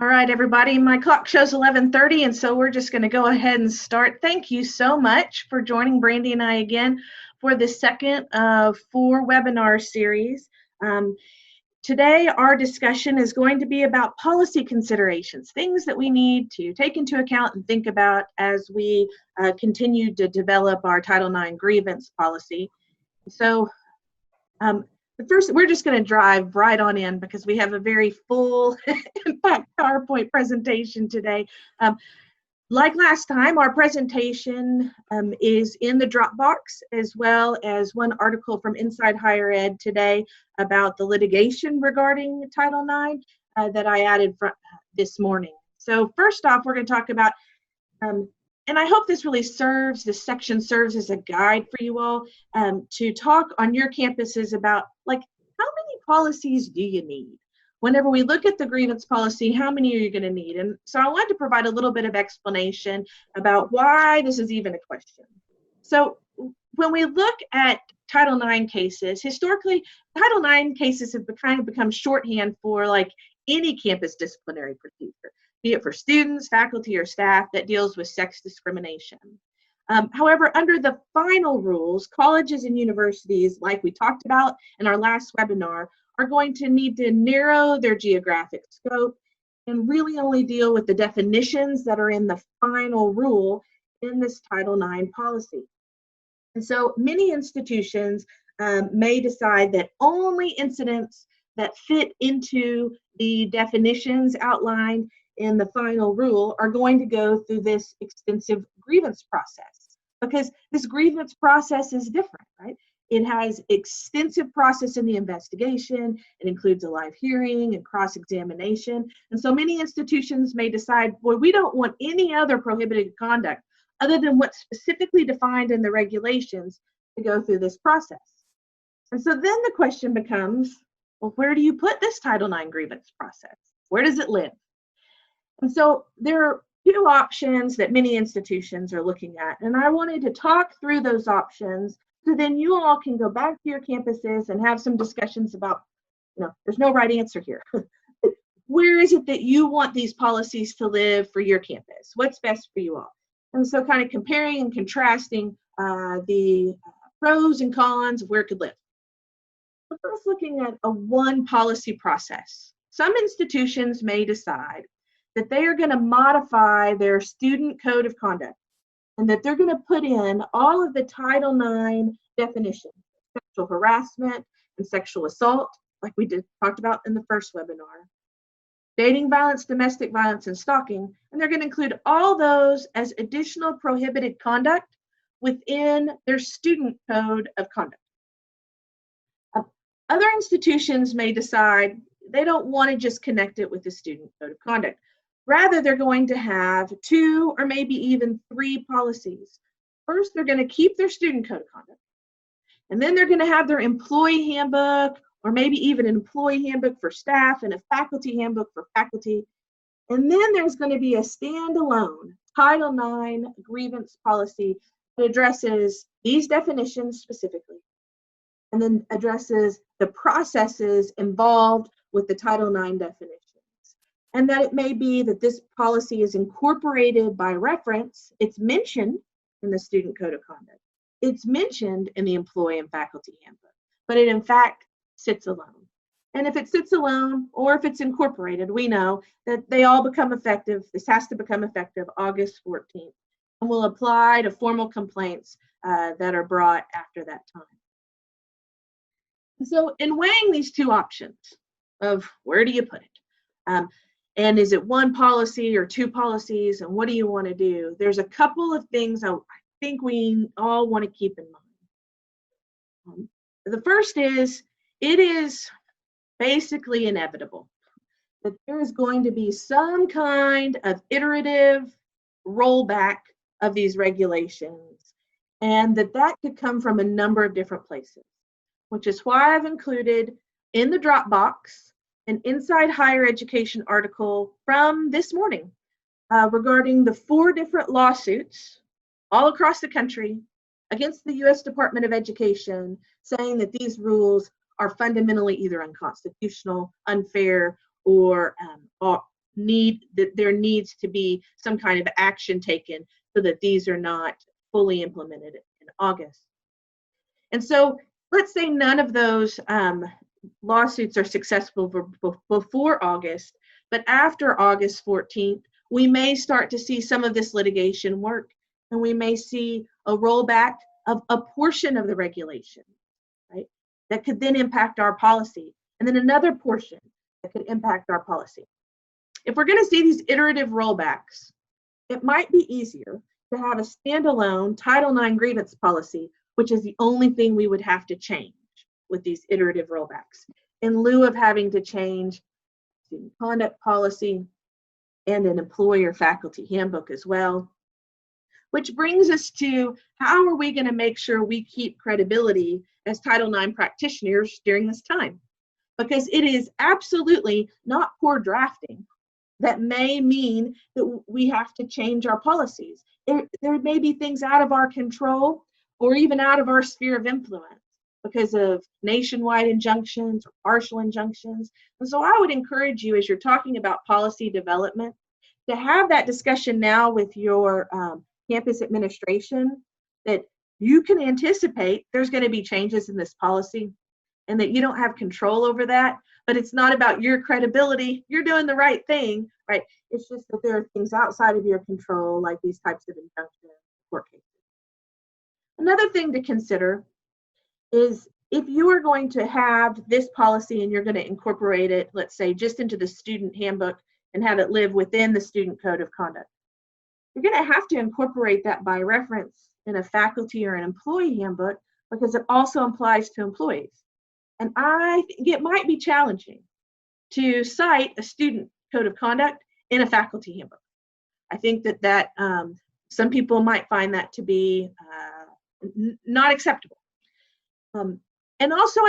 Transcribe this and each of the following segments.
All right, everybody, my clock shows 11:30, and so we're just going to go ahead and start. Thank you so much for joining Brandy and I again for the second of 4 webinar series. Today, our discussion is going to be about policy considerations, things that we need to take into account and think about as we continue to develop our Title IX grievance policy. So, first, we're just going to drive right on in because we have a very full, in fact, PowerPoint presentation today. Like last time, our presentation is in the Dropbox, as well as one article from Inside Higher Ed today about the litigation regarding Title IX that I added this morning. So first off, we're going to talk about, and I hope this section serves as a guide for you all to talk on your campuses about, like, how many policies do you need? Whenever we look at the grievance policy, how many are you going to need? And so I wanted to provide a little bit of explanation about why this is even a question. So when we look at Title IX cases, historically, Title IX cases have kind of become shorthand for like any campus disciplinary procedure, be it for students, faculty, or staff that deals with sex discrimination. However, under the final rules, colleges and universities, like we talked about in our last webinar, are going to need to narrow their geographic scope and really only deal with the definitions that are in the final rule in this Title IX policy. And so many institutions may decide that only incidents that fit into the definitions outlined in the final rule are going to go through this extensive grievance process, because this grievance process is different, right? It has extensive process in the investigation. It includes a live hearing and cross-examination. And so many institutions may decide, well, we don't want any other prohibited conduct other than what's specifically defined in the regulations to go through this process. And so then the question becomes, well, where do you put this Title IX grievance process? Where does it live? And so there are 2 options that many institutions are looking at. And I wanted to talk through those options so then you all can go back to your campuses and have some discussions about, there's no right answer here. Where is it that you want these policies to live for your campus? What's best for you all? And so kind of comparing and contrasting the pros and cons of where it could live. But first, looking at a one policy process. Some institutions may decide that they are going to modify their student code of conduct, and that they're going to put in all of the Title IX definitions, sexual harassment and sexual assault, like we talked about in the first webinar, dating violence, domestic violence, and stalking, and they're going to include all those as additional prohibited conduct within their student code of conduct. Other institutions may decide they don't want to just connect it with the student code of conduct. Rather, they're going to have 2 or maybe even 3 policies. First, they're going to keep their student code of conduct. And then they're going to have their employee handbook, or maybe even an employee handbook for staff and a faculty handbook for faculty. And then there's going to be a standalone Title IX grievance policy that addresses these definitions specifically, and then addresses the processes involved with the Title IX definition. And that it may be that this policy is incorporated by reference. It's mentioned in the student code of conduct. It's mentioned in the employee and faculty handbook, but it in fact sits alone. And if it sits alone, or if it's incorporated, we know that they all become effective. This has to become effective August 14th, and will apply to formal complaints that are brought after that time. So in weighing these 2 options of where do you put it, and is it 1 policy or 2 policies, and what do you want to do? There's a couple of things I think we all want to keep in mind. The first is, it is basically inevitable that there is going to be some kind of iterative rollback of these regulations, and that could come from a number of different places, which is why I've included in the Dropbox an Inside Higher Education article from this morning regarding the 4 different lawsuits all across the country against the U.S. Department of Education, saying that these rules are fundamentally either unconstitutional, unfair, or there needs to be some kind of action taken so that these are not fully implemented in August. And so let's say none of those lawsuits are successful before August, but after August 14th, we may start to see some of this litigation work, and we may see a rollback of a portion of the regulation, right? That could then impact our policy, and then another portion that could impact our policy. If we're going to see these iterative rollbacks, it might be easier to have a standalone Title IX grievance policy, which is the only thing we would have to change with these iterative rollbacks, in lieu of having to change student conduct policy and an employer faculty handbook as well. Which brings us to, how are we going to make sure we keep credibility as Title IX practitioners during this time? Because it is absolutely not poor drafting that may mean that we have to change our policies. There may be things out of our control or even out of our sphere of influence because of nationwide injunctions or partial injunctions. And so I would encourage you, as you're talking about policy development, to have that discussion now with your campus administration, that you can anticipate there's going to be changes in this policy and that you don't have control over that, but it's not about your credibility. You're doing the right thing, right? It's just that there are things outside of your control, like these types of injunctions, court cases. Another thing to consider is, if you are going to have this policy and you're going to incorporate it, let's say, just into the student handbook and have it live within the student code of conduct, you're going to have to incorporate that by reference in a faculty or an employee handbook, because it also applies to employees. And I think it might be challenging to cite a student code of conduct in a faculty handbook. I think that some people might find that to be not acceptable. And also,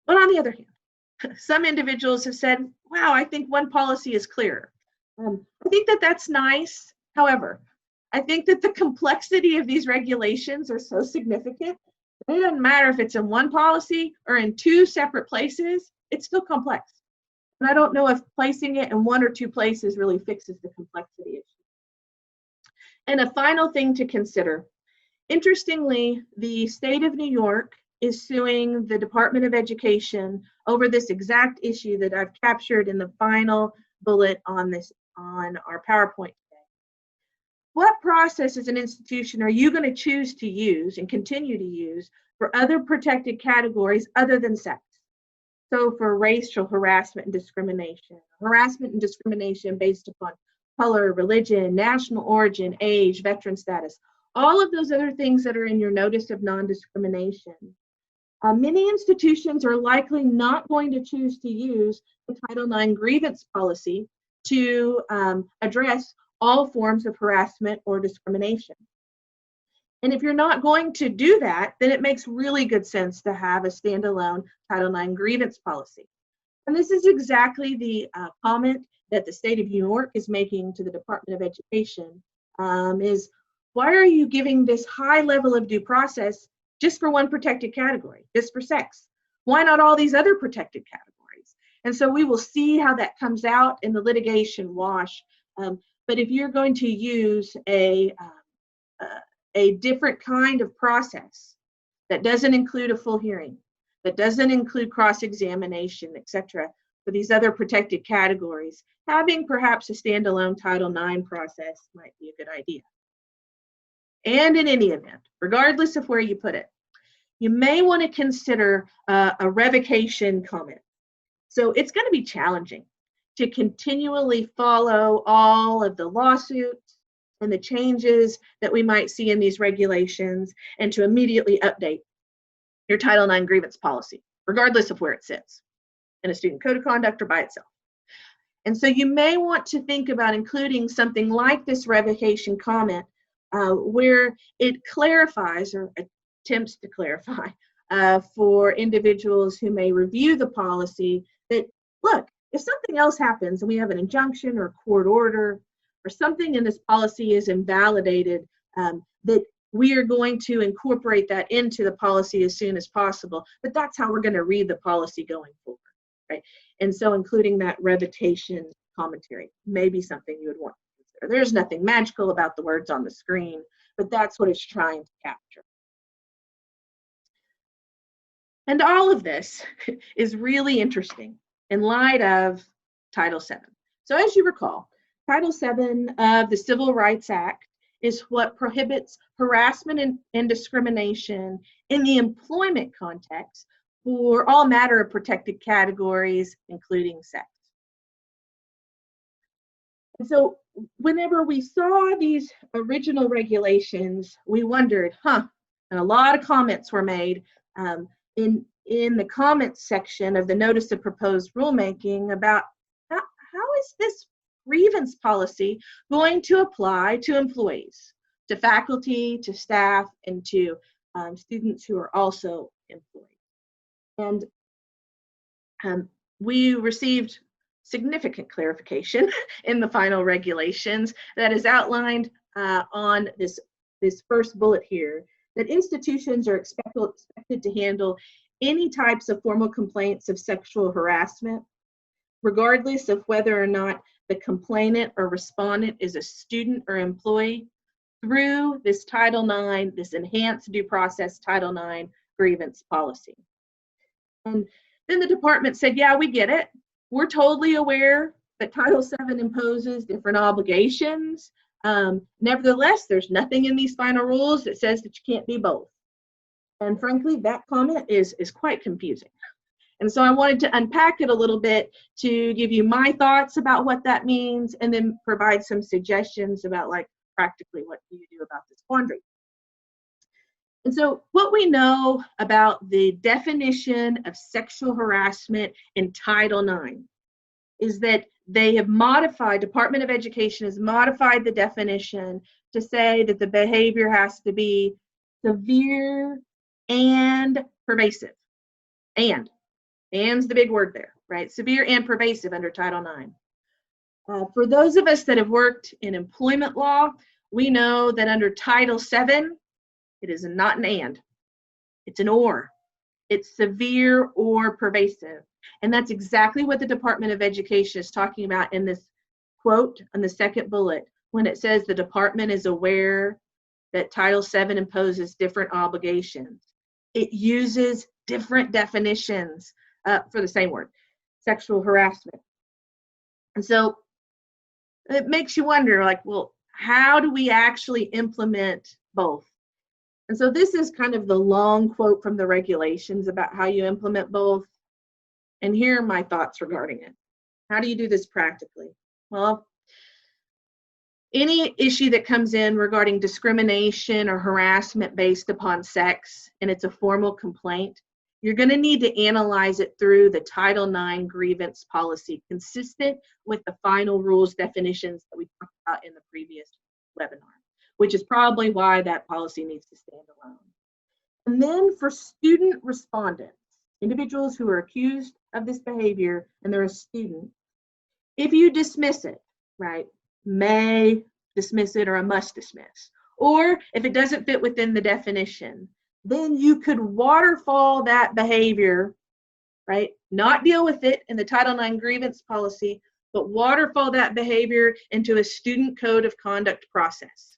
but on the other hand, some individuals have said, wow, I think one policy is clearer. I think that that's nice. However, I think that the complexity of these regulations are so significant, it doesn't matter if it's in one policy or in two separate places, it's still complex. And I don't know if placing it in one or two places really fixes the complexity issue. And a final thing to consider, interestingly, the state of New York is suing the Department of Education over this exact issue that I've captured in the final bullet on our PowerPoint today. What process as an institution are you going to choose to use and continue to use for other protected categories other than sex? So for racial harassment and discrimination based upon color, religion, national origin, age, veteran status, all of those other things that are in your notice of non-discrimination. Many institutions are likely not going to choose to use the Title IX grievance policy to address all forms of harassment or discrimination. And if you're not going to do that, then it makes really good sense to have a standalone Title IX grievance policy. And this is exactly the comment that the state of New York is making to the Department of Education, is, why are you giving this high level of due process just for one protected category, just for sex? Why not all these other protected categories? And so we will see how that comes out in the litigation wash. But if you're going to use a different kind of process that doesn't include a full hearing, that doesn't include cross-examination, etc., for these other protected categories, having perhaps a standalone Title IX process might be a good idea. And in any event, regardless of where you put it, you may want to consider a revocation comment. So it's going to be challenging to continually follow all of the lawsuits and the changes that we might see in these regulations, and to immediately update your Title IX grievance policy, regardless of where it sits, in a student code of conduct or by itself. And so you may want to think about including something like this revocation comment, where it clarifies or attempts to clarify for individuals who may review the policy that, look, if something else happens and we have an injunction or a court order or something in this policy is invalidated, that we are going to incorporate that into the policy as soon as possible. But that's how we're going to read the policy going forward, right? And so including that revocation commentary. Maybe something you would want to consider. There's nothing magical about the words on the screen, but that's what it's trying to capture. And all of this is really interesting in light of Title VII. So as you recall, Title VII of the Civil Rights Act is what prohibits harassment and discrimination in the employment context for all matter of protected categories, including sex. And so whenever we saw these original regulations, we wondered, and a lot of comments were made in the comments section of the notice of proposed rulemaking about how is this grievance policy going to apply to employees, to faculty, to staff, and to students who are also employed. And we received significant clarification in the final regulations that is outlined on this first bullet here, that institutions are expected to handle any types of formal complaints of sexual harassment, regardless of whether or not the complainant or respondent is a student or employee, through this Title IX, this enhanced due process Title IX grievance policy. And then the department said, yeah, we get it. We're totally aware that Title VII imposes different obligations. Nevertheless, there's nothing in these final rules that says that you can't do both. And frankly, that comment is quite confusing. And so I wanted to unpack it a little bit to give you my thoughts about what that means, and then provide some suggestions about, like, practically what do you do about this quandary. And so what we know about the definition of sexual harassment in Title IX is that they have modified, Department of Education has modified the definition to say that the behavior has to be severe and pervasive. And's the big word there, right? Severe and pervasive under Title IX. For those of us that have worked in employment law, we know that under Title VII, it is not an and, it's an or. It's severe or pervasive. And that's exactly what the Department of Education is talking about in this quote on the second bullet, when it says the department is aware that Title VII imposes different obligations. It uses different definitions for the same word, sexual harassment. And so it makes you wonder, like, well, how do we actually implement both? And so this is kind of the long quote from the regulations about how you implement both. And here are my thoughts regarding it. How do you do this practically? Well, any issue that comes in regarding discrimination or harassment based upon sex, and it's a formal complaint, you're going to need to analyze it through the Title IX grievance policy, consistent with the final rules definitions that we talked about in the previous webinar, which is probably why that policy needs to stand alone. And then for student respondents, individuals who are accused of this behavior and they're a student, if you dismiss it, right, may dismiss it or a must dismiss, or if it doesn't fit within the definition, then you could waterfall that behavior, right, not deal with it in the Title IX grievance policy, but waterfall that behavior into a student code of conduct process.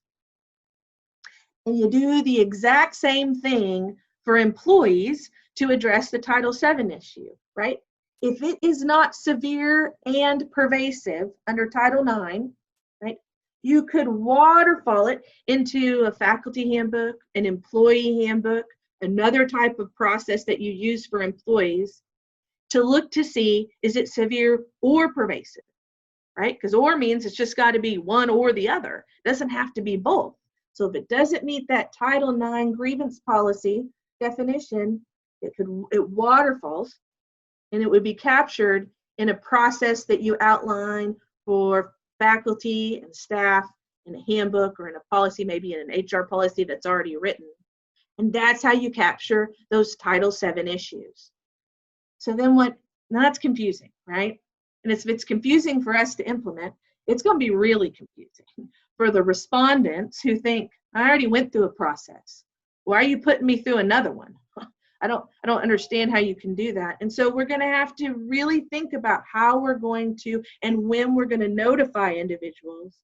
And you do the exact same thing for employees to address the Title VII issue, right? If it is not severe and pervasive under Title IX, right, you could waterfall it into a faculty handbook, an employee handbook, another type of process that you use for employees to look to see, is it severe or pervasive, right? Because or means it's just got to be one or the other. It doesn't have to be both. So if it doesn't meet that Title IX grievance policy definition, it waterfalls, and it would be captured in a process that you outline for faculty and staff in a handbook or in a policy, maybe in an HR policy that's already written. And that's how you capture those Title VII issues. So then now that's confusing, right? And if it's confusing for us to implement, it's going to be really confusing for the respondents who think, I already went through a process. Why are you putting me through another one? I don't understand how you can do that. And so we're going to have to really think about how we're going to and when we're going to notify individuals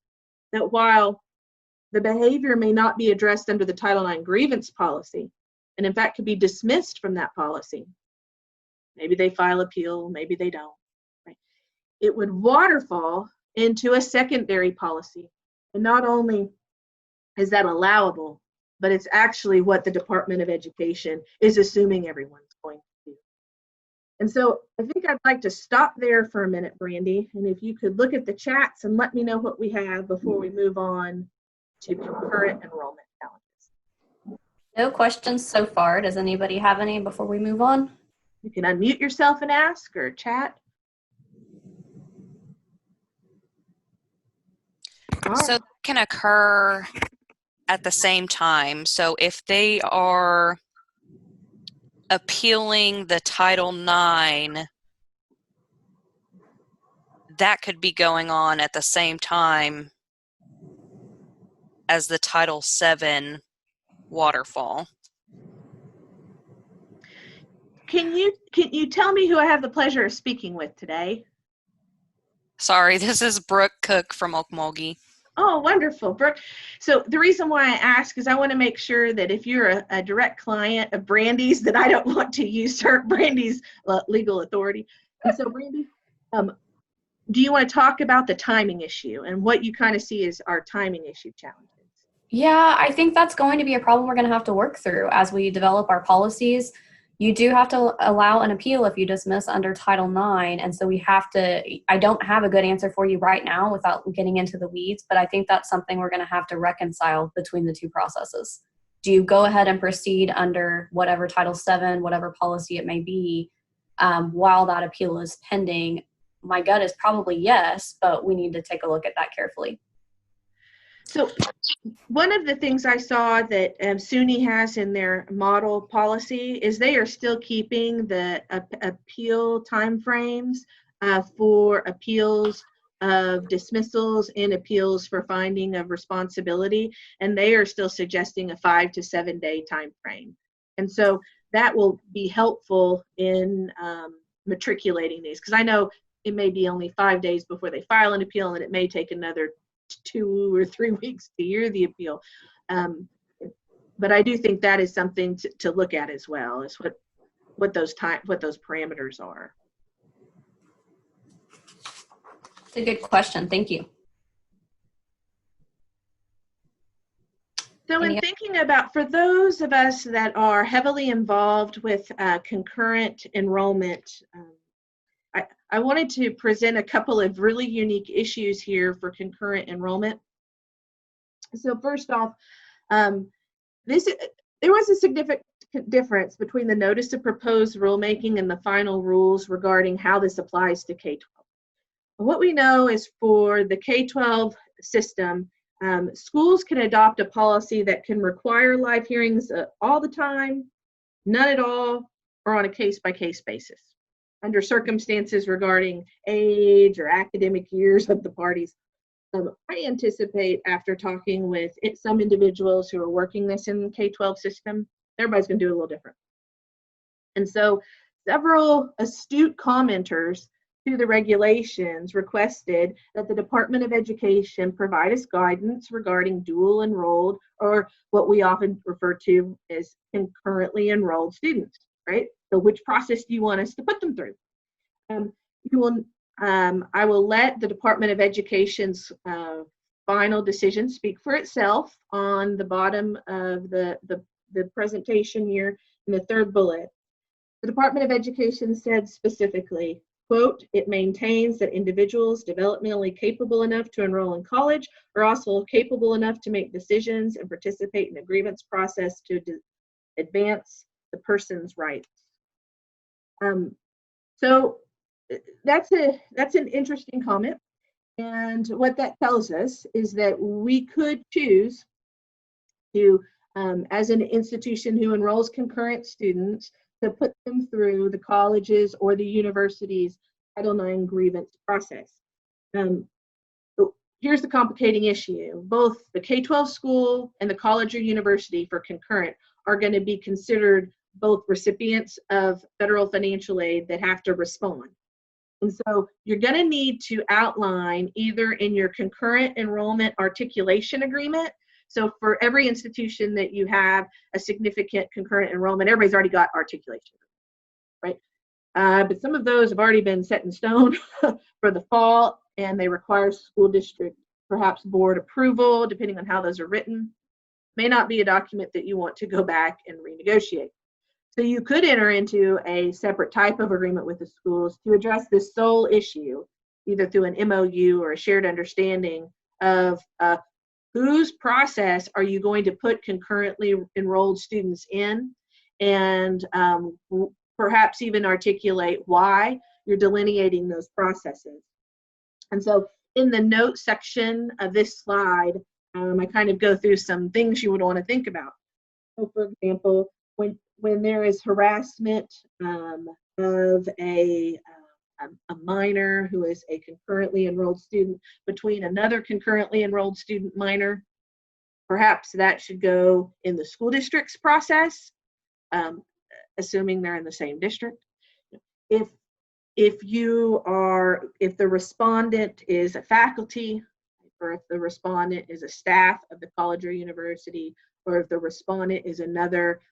that while the behavior may not be addressed under the Title IX grievance policy, and in fact could be dismissed from that policy. Maybe they file appeal, maybe they don't. Right? It would waterfall into a secondary policy. And not only is that allowable, but it's actually what the Department of Education is assuming everyone's going to do. And so I think I'd like to stop there for a minute, Brandy, and if you could look at the chats and let me know what we have before we move on to concurrent enrollment challenges. No questions so far. Does anybody have any before we move on? You can unmute yourself and ask or chat. So it can occur at the same time. So if they are appealing the Title IX, that could be going on at the same time as the Title VII waterfall. Can you tell me who I have the pleasure of speaking with today? Sorry, this is Brooke Cook from Okmulgee. Oh, wonderful, Brooke. So the reason why I ask is I want to make sure that if you're a direct client of Brandy's, that I don't want to usurp Brandy's legal authority. And so, Brandy, do you want to talk about the timing issue and what you kind of see as our timing issue challenges? Yeah, I think that's going to be a problem we're going to have to work through as we develop our policies. You do have to allow an appeal if you dismiss under Title IX, and so we have to, I don't have a good answer for you right now without getting into the weeds, but I think that's something we're going to have to reconcile between the two processes. Do you go ahead and proceed under whatever Title VII, whatever policy it may be, while that appeal is pending? My gut is probably yes, but we need to take a look at that carefully. So one of the things I saw that SUNY has in their model policy is they are still keeping the appeal timeframes for appeals of dismissals and appeals for finding of responsibility, and they are still suggesting a 5 to 7 day time frame. And so that will be helpful in matriculating these, because I know it may be only 5 days before they file an appeal, and it may take another 2 or 3 weeks to hear the appeal. But I do think that is something to look at as well, is what those parameters are. It's a good question. Thank you. So in thinking about, for those of us that are heavily involved with concurrent enrollment, I wanted to present a couple of really unique issues here for concurrent enrollment. So first off, there was a significant difference between the notice of proposed rulemaking and the final rules regarding how this applies to K-12. What we know is for the K-12 system, schools can adopt a policy that can require live hearings all the time, none at all, or on a case-by-case basis, under circumstances regarding age or academic years of the parties. I anticipate, after talking with some individuals who are working this in the K-12 system, everybody's going to do it a little different. And so several astute commenters to the regulations requested that the Department of Education provide us guidance regarding dual enrolled, or what we often refer to as concurrently enrolled students, right? So which process do you want us to put them through? I will let the Department of Education's final decision speak for itself on the bottom of the presentation here in the third bullet. The Department of Education said specifically, quote, it maintains that individuals developmentally capable enough to enroll in college are also capable enough to make decisions and participate in the grievance process to advance the person's rights. So that's an interesting comment, and what that tells us is that we could choose to, as an institution who enrolls concurrent students, to put them through the colleges or the university's Title IX grievance process. Here's the complicating issue. Both the K-12 school and the college or university for concurrent are going to be considered both recipients of federal financial aid that have to respond. And so you're going to need to outline either in your concurrent enrollment articulation agreement. So for every institution that you have a significant concurrent enrollment, everybody's already got articulation, right? But some of those have already been set in stone for the fall, and they require school district, perhaps board approval, depending on how those are written. May not be a document that you want to go back and renegotiate. So you could enter into a separate type of agreement with the schools to address this sole issue, either through an MOU or a shared understanding of whose process are you going to put concurrently enrolled students in, and perhaps even articulate why you're delineating those processes. And so in the notes section of this slide, I kind of go through some things you would want to think about. So for example, when there is harassment of a minor who is a concurrently enrolled student between another concurrently enrolled student minor, perhaps that should go in the school district's process, assuming they're in the same district. If the respondent is a faculty, or if the respondent is a staff of the college or university, or if the respondent is another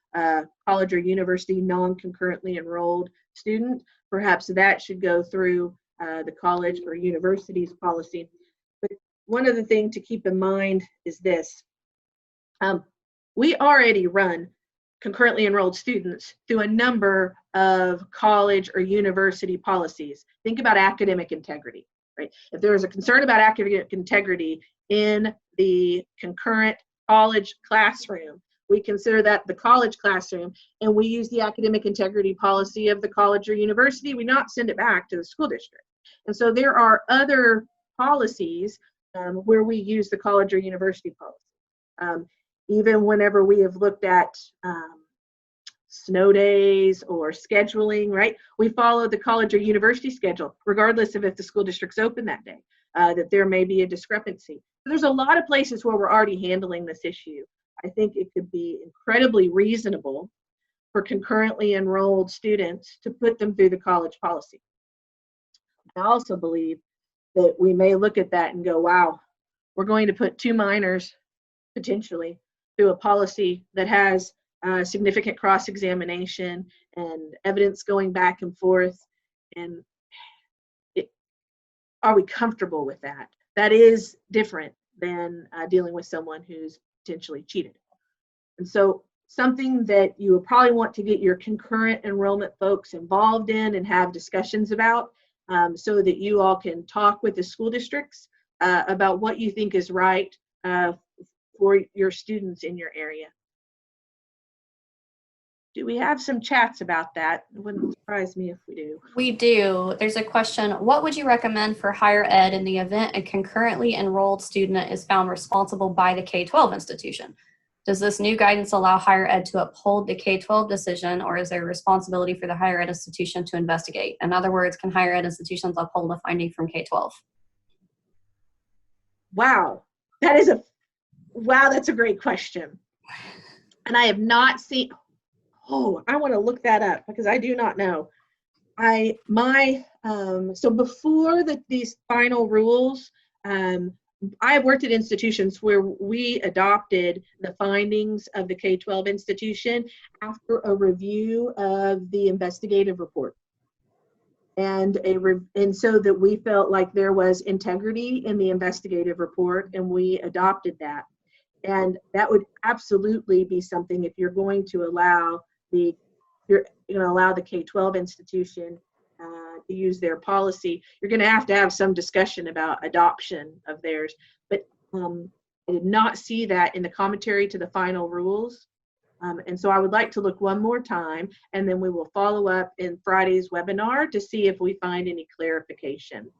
college or university non-concurrently enrolled student, perhaps that should go through the college or university's policy. But one of the things to keep in mind is this. We already run concurrently enrolled students through a number of college or university policies. Think about academic integrity, right? If there is a concern about academic integrity in the concurrent college classroom, we consider that the college classroom, and we use the academic integrity policy of the college or university. We not send it back to the school district. And so there are other policies where we use the college or university policy. Even whenever we have looked at snow days or scheduling, right? We follow the college or university schedule, regardless of if the school district's open that day, that there may be a discrepancy. There's a lot of places where we're already handling this issue. I think it could be incredibly reasonable for concurrently enrolled students to put them through the college policy. I also believe that we may look at that and go, wow, we're going to put two minors potentially through a policy that has significant cross-examination and evidence going back and forth. And are we comfortable with that? That is different than dealing with someone who's potentially cheated. And so something that you would probably want to get your concurrent enrollment folks involved in and have discussions about, so that you all can talk with the school districts about what you think is right for your students in your area. Do we have some chats about that? It wouldn't surprise me if we do. We do. There's a question. What would you recommend for higher ed in the event a concurrently enrolled student is found responsible by the K-12 institution? Does this new guidance allow higher ed to uphold the K-12 decision, or is there a responsibility for the higher ed institution to investigate? In other words, can higher ed institutions uphold a finding from K-12? Wow, that's a great question. And I have not seen, I want to look that up because I do not know. So before these final rules, I have worked at institutions where we adopted the findings of the K-12 institution after a review of the investigative report. And so that we felt like there was integrity in the investigative report, and we adopted that. And that would absolutely be something, if you're going to allow the K-12 institution to use their policy, you're going to have some discussion about adoption of theirs. But I did not see that in the commentary to the final rules. And so I would like to look one more time, and then we will follow up in Friday's webinar to see if we find any clarification.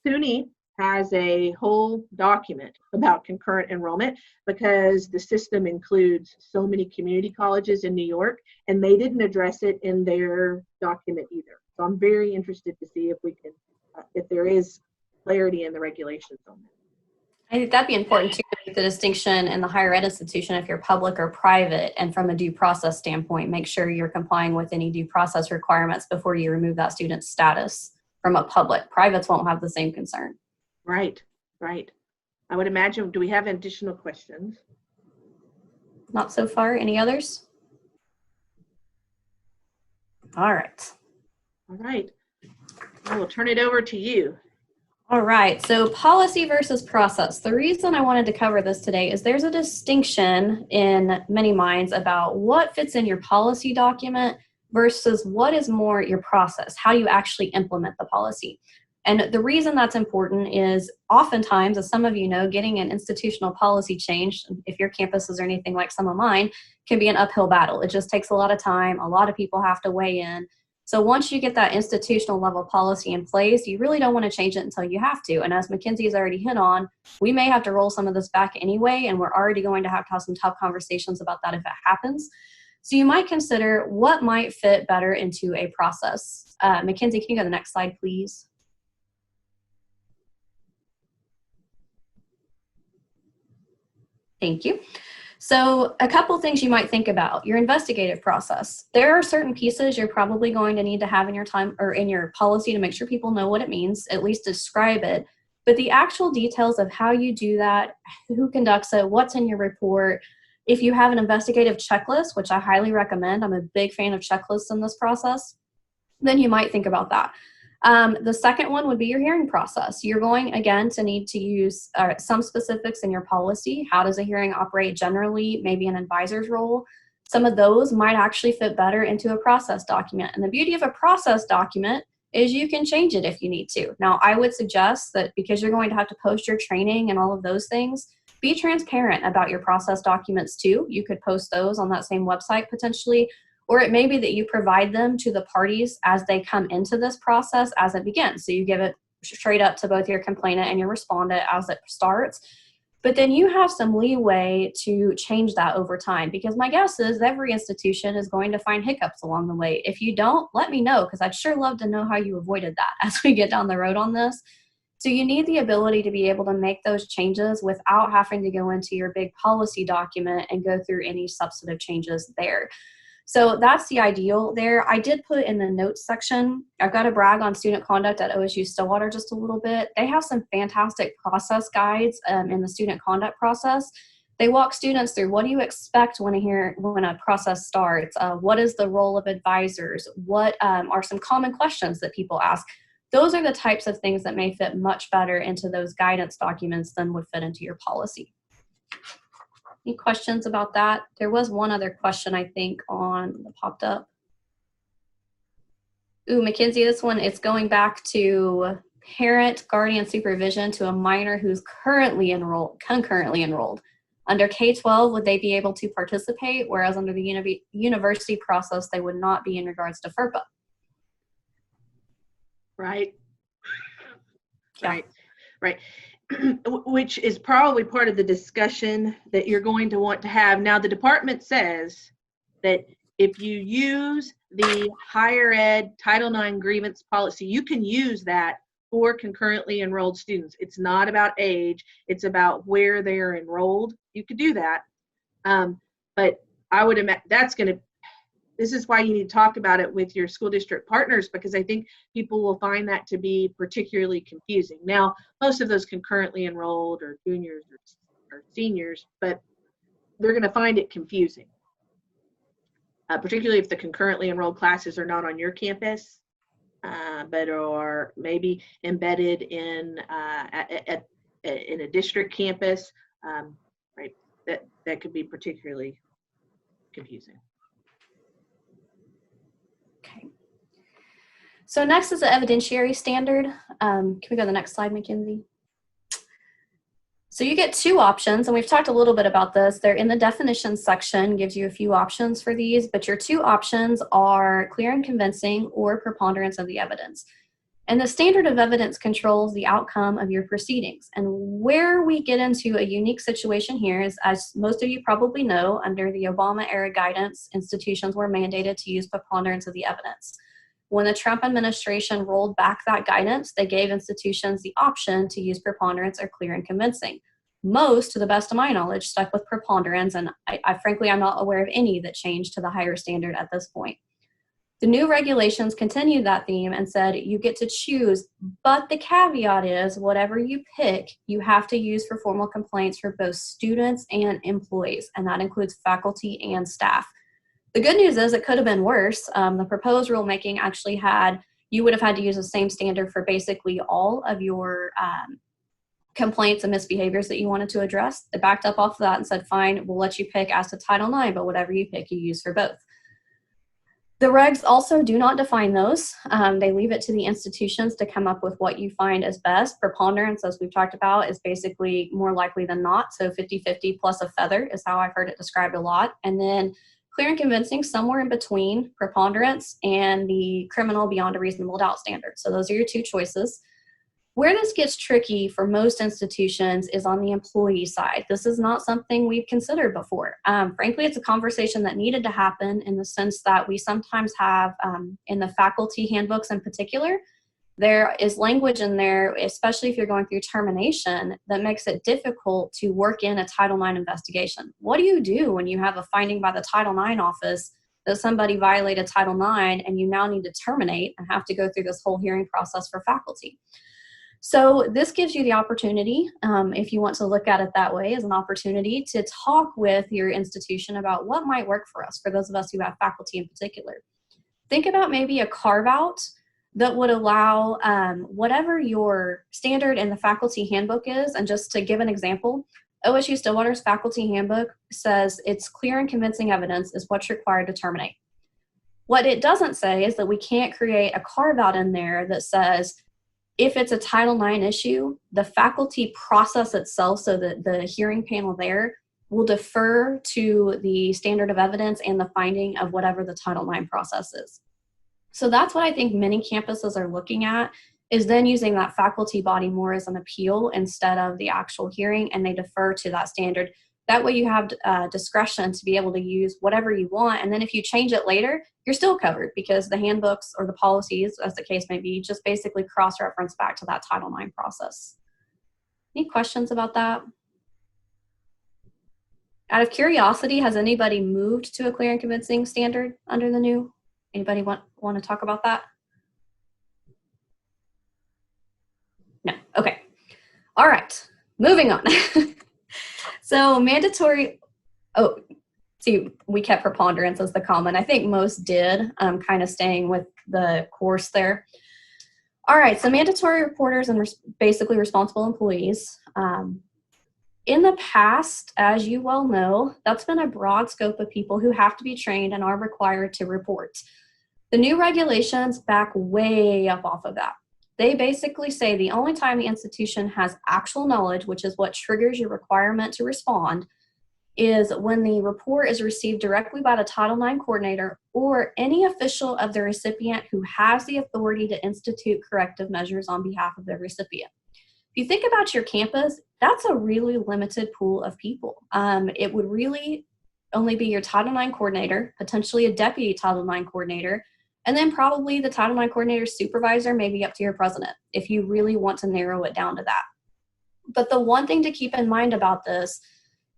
SUNY has a whole document about concurrent enrollment because the system includes so many community colleges in New York, and they didn't address it in their document either. So I'm very interested to see if we can, if there is clarity in the regulations on that. I think that'd be important too, to make the distinction in the higher ed institution if you're public or private, and from a due process standpoint, make sure you're complying with any due process requirements before you remove that student's status from a public. Privates won't have the same concern. Right, right. I would imagine, do we have additional questions? Not so far. Any others? All right. All right. I will turn it over to you. All right, so policy versus process. The reason I wanted to cover this today is there's a distinction in many minds about what fits in your policy document versus what is more your process, how you actually implement the policy. And the reason that's important is oftentimes, as some of you know, getting an institutional policy changed, if your campuses are anything like some of mine, can be an uphill battle. It just takes a lot of time. A lot of people have to weigh in. So once you get that institutional level policy in place, you really don't want to change it until you have to. And as Mackenzie has already hit on, we may have to roll some of this back anyway, and we're already going to have some tough conversations about that if it happens. So you might consider what might fit better into a process. Mackenzie, can you go to the next slide, please? Thank you. So a couple things you might think about. Your investigative process. There are certain pieces you're probably going to need to have in your time or in your policy to make sure people know what it means, at least describe it. But the actual details of how you do that, who conducts it, what's in your report, if you have an investigative checklist, which I highly recommend, I'm a big fan of checklists in this process, then you might think about that. The second one would be your hearing process. You're going, again, to need to use some specifics in your policy. How does a hearing operate generally? Maybe an advisor's role. Some of those might actually fit better into a process document. And the beauty of a process document is you can change it if you need to. Now, I would suggest that because you're going to have to post your training and all of those things, be transparent about your process documents too. You could post those on that same website potentially. Or it may be that you provide them to the parties as they come into this process as it begins. So you give it straight up to both your complainant and your respondent as it starts. But then you have some leeway to change that over time, because my guess is every institution is going to find hiccups along the way. If you don't, let me know, because I'd sure love to know how you avoided that as we get down the road on this. So you need the ability to be able to make those changes without having to go into your big policy document and go through any substantive changes there. So that's the ideal there. I did put in the notes section, I've got to brag on student conduct at OSU Stillwater just a little bit. They have some fantastic process guides in the student conduct process. They walk students through what do you expect when a process starts? What is the role of advisors? What are some common questions that people ask? Those are the types of things that may fit much better into those guidance documents than would fit into your policy. Any questions about that? There was one other question I think that popped up. Ooh, Mackenzie, this one, it's going back to parent guardian supervision to a minor who's concurrently enrolled. Under K-12, would they be able to participate? Whereas under the university process, they would not be in regards to FERPA. Right. Yeah. Right. Which is probably part of the discussion that you're going to want to have. Now, the department says that if you use the higher ed Title IX grievance policy, you can use that for concurrently enrolled students. It's not about age, it's about where they're enrolled. You could do that. But I would imagine this is why you need to talk about it with your school district partners, because I think people will find that to be particularly confusing. Now, most of those concurrently enrolled are juniors or seniors, but they're going to find it confusing, particularly if the concurrently enrolled classes are not on your campus, but are maybe embedded in a district campus, right? That could be particularly confusing. Okay. So next is the evidentiary standard. Can we go to the next slide, Mackenzie? So you get two options, and we've talked a little bit about this. They're in the definitions section, gives you a few options for these, but your two options are clear and convincing or preponderance of the evidence. And the standard of evidence controls the outcome of your proceedings. And where we get into a unique situation here is, as most of you probably know, under the Obama-era guidance, institutions were mandated to use preponderance of the evidence. When the Trump administration rolled back that guidance, they gave institutions the option to use preponderance or clear and convincing. Most, to the best of my knowledge, stuck with preponderance, and frankly, I'm not aware of any that changed to the higher standard at this point. The new regulations continued that theme and said you get to choose, but the caveat is whatever you pick, you have to use for formal complaints for both students and employees, and that includes faculty and staff. The good news is it could have been worse. The proposed rulemaking actually you would have had to use the same standard for basically all of your complaints and misbehaviors that you wanted to address. They backed up off of that and said, fine, we'll let you pick as to Title IX, but whatever you pick, you use for both. The regs also do not define those. They leave it to the institutions to come up with what you find as best. Preponderance, as we've talked about, is basically more likely than not. So 50-50 plus a feather is how I've heard it described a lot. And then clear and convincing, somewhere in between preponderance and the criminal beyond a reasonable doubt standard. So those are your two choices. Where this gets tricky for most institutions is on the employee side. This is not something we've considered before. Frankly, it's a conversation that needed to happen in the sense that we sometimes have in the faculty handbooks in particular, there is language in there, especially if you're going through termination, that makes it difficult to work in a Title IX investigation. What do you do when you have a finding by the Title IX office that somebody violated Title IX and you now need to terminate and have to go through this whole hearing process for faculty? So this gives you the opportunity, if you want to look at it that way, as an opportunity to talk with your institution about what might work for us, for those of us who have faculty in particular. Think about maybe a carve-out that would allow whatever your standard in the faculty handbook is. And just to give an example, OSU Stillwater's faculty handbook says it's clear and convincing evidence is what's required to terminate. What it doesn't say is that we can't create a carve-out in there that says, if it's a Title IX issue, the faculty process itself, so that the hearing panel there will defer to the standard of evidence and the finding of whatever the Title IX process is. So that's what I think many campuses are looking at, is then using that faculty body more as an appeal instead of the actual hearing, and they defer to that standard. That way you have discretion to be able to use whatever you want, and then if you change it later, you're still covered because the handbooks or the policies, as the case may be, just basically cross-reference back to that Title IX process. Any questions about that? Out of curiosity, has anybody moved to a clear and convincing standard under the new? Anybody want to talk about that? No. Okay. All right. Moving on. So mandatory, see, we kept preponderance as the common. I think most did, kind of staying with the course there. All right, so mandatory reporters and basically responsible employees. In the past, as you well know, that's been a broad scope of people who have to be trained and are required to report. The new regulations back way up off of that. They basically say the only time the institution has actual knowledge, which is what triggers your requirement to respond, is when the report is received directly by the Title IX coordinator or any official of the recipient who has the authority to institute corrective measures on behalf of the recipient. If you think about your campus, that's a really limited pool of people. It would really only be your Title IX coordinator, potentially a deputy Title IX coordinator, and then probably the Title IX coordinator's supervisor, maybe up to your president, if you really want to narrow it down to that. But the one thing to keep in mind about this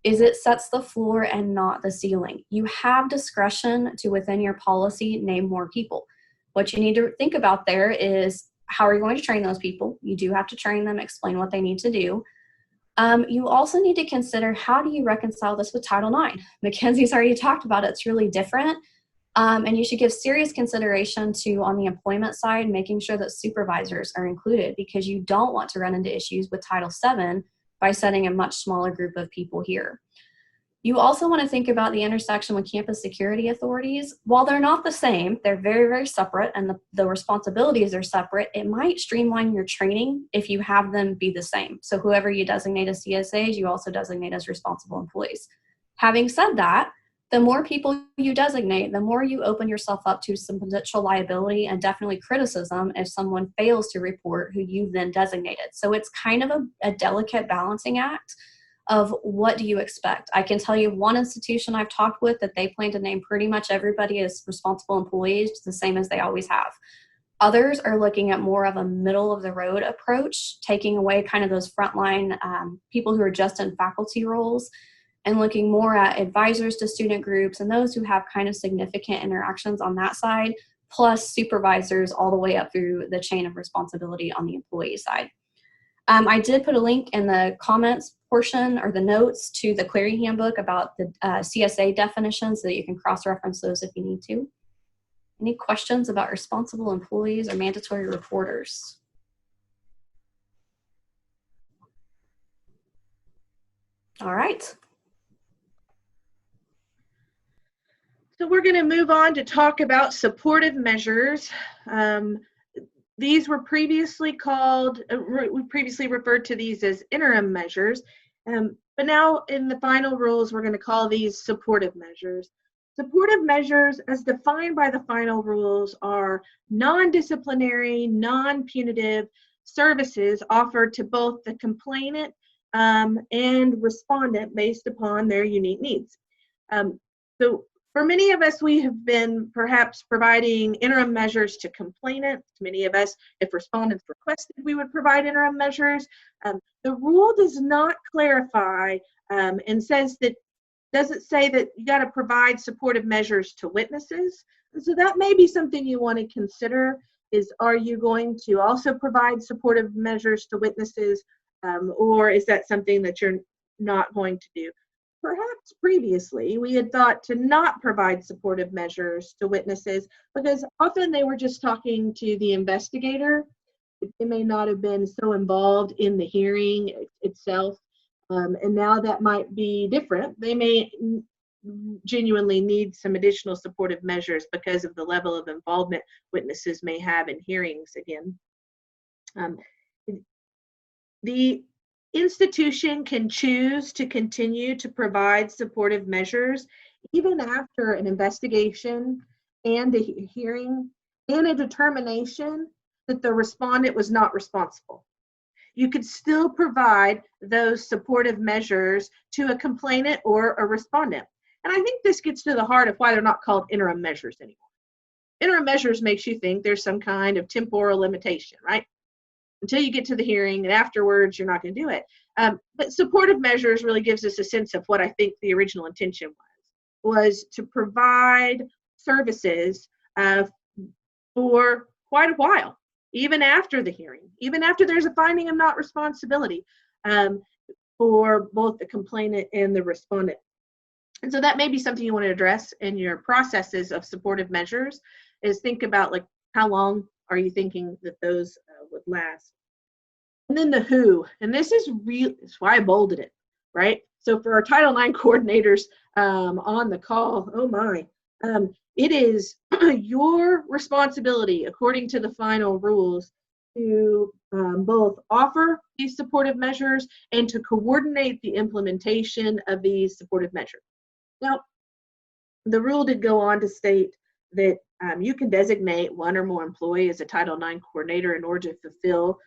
is it sets the floor and not the ceiling. You have discretion to, within your policy, name more people. What you need to think about there is, how are you going to train those people? You do have to train them, explain what they need to do. You also need to consider, how do you reconcile this with Title IX? Mackenzie's already talked about it. It's really different. And you should give serious consideration to, on the employment side, making sure that supervisors are included, because you don't want to run into issues with Title VII by setting a much smaller group of people here. You also want to think about the intersection with campus security authorities. While they're not the same, they're very, very separate, and the responsibilities are separate. It might streamline your training if you have them be the same. So whoever you designate as CSAs, you also designate as responsible employees. Having said that, the more people you designate, the more you open yourself up to some potential liability and definitely criticism if someone fails to report who you've then designated. So it's kind of a delicate balancing act of what do you expect. I can tell you one institution I've talked with that they plan to name pretty much everybody as responsible employees, the same as they always have. Others are looking at more of a middle of the road approach, taking away kind of those frontline people who are just in faculty roles and looking more at advisors to student groups and those who have kind of significant interactions on that side, plus supervisors all the way up through the chain of responsibility on the employee side. I did put a link in the comments portion or the notes to the Clery Handbook about the CSA definition so that you can cross-reference those if you need to. Any questions about responsible employees or mandatory reporters? All right. So we're going to move on to talk about supportive measures. These were previously called, we previously referred to these as interim measures, but now in the final rules, we're going to call these supportive measures. Supportive measures, as defined by the final rules, are non-disciplinary, non-punitive services offered to both the complainant and respondent based upon their unique needs. So for many of us, we have been perhaps providing interim measures to complainants. Many of us, if respondents requested, we would provide interim measures. The rule does not clarify and says that doesn't say that you got to provide supportive measures to witnesses. So that may be something you want to consider is, are you going to also provide supportive measures to witnesses, or is that something that you're not going to do? Perhaps previously we had thought to not provide supportive measures to witnesses because often they were just talking to the investigator. They may not have been so involved in the hearing itself. And now that might be different. They may genuinely need some additional supportive measures because of the level of involvement witnesses may have in hearings again. The institution can choose to continue to provide supportive measures even after an investigation and a hearing and a determination that the respondent was not responsible. You could still provide those supportive measures to a complainant or a respondent. And I think this gets to the heart of why they're not called interim measures anymore. Interim measures makes you think there's some kind of temporal limitation, right? Until you get to the hearing and afterwards, you're not going to do it. But supportive measures really gives us a sense of what I think the original intention was to provide services for quite a while. Even after the hearing, even after there's a finding of not responsibility for both the complainant and the respondent. And so that may be something you want to address in your processes of supportive measures, is think about like how long are you thinking that those would last. And then the who, and this is real, that's why I bolded it, right? So for our Title IX coordinators on the call, oh my, it is your responsibility, according to the final rules, to both offer these supportive measures and to coordinate the implementation of these supportive measures. Now, the rule did go on to state that you can designate one or more employee as a Title IX coordinator in order to fulfill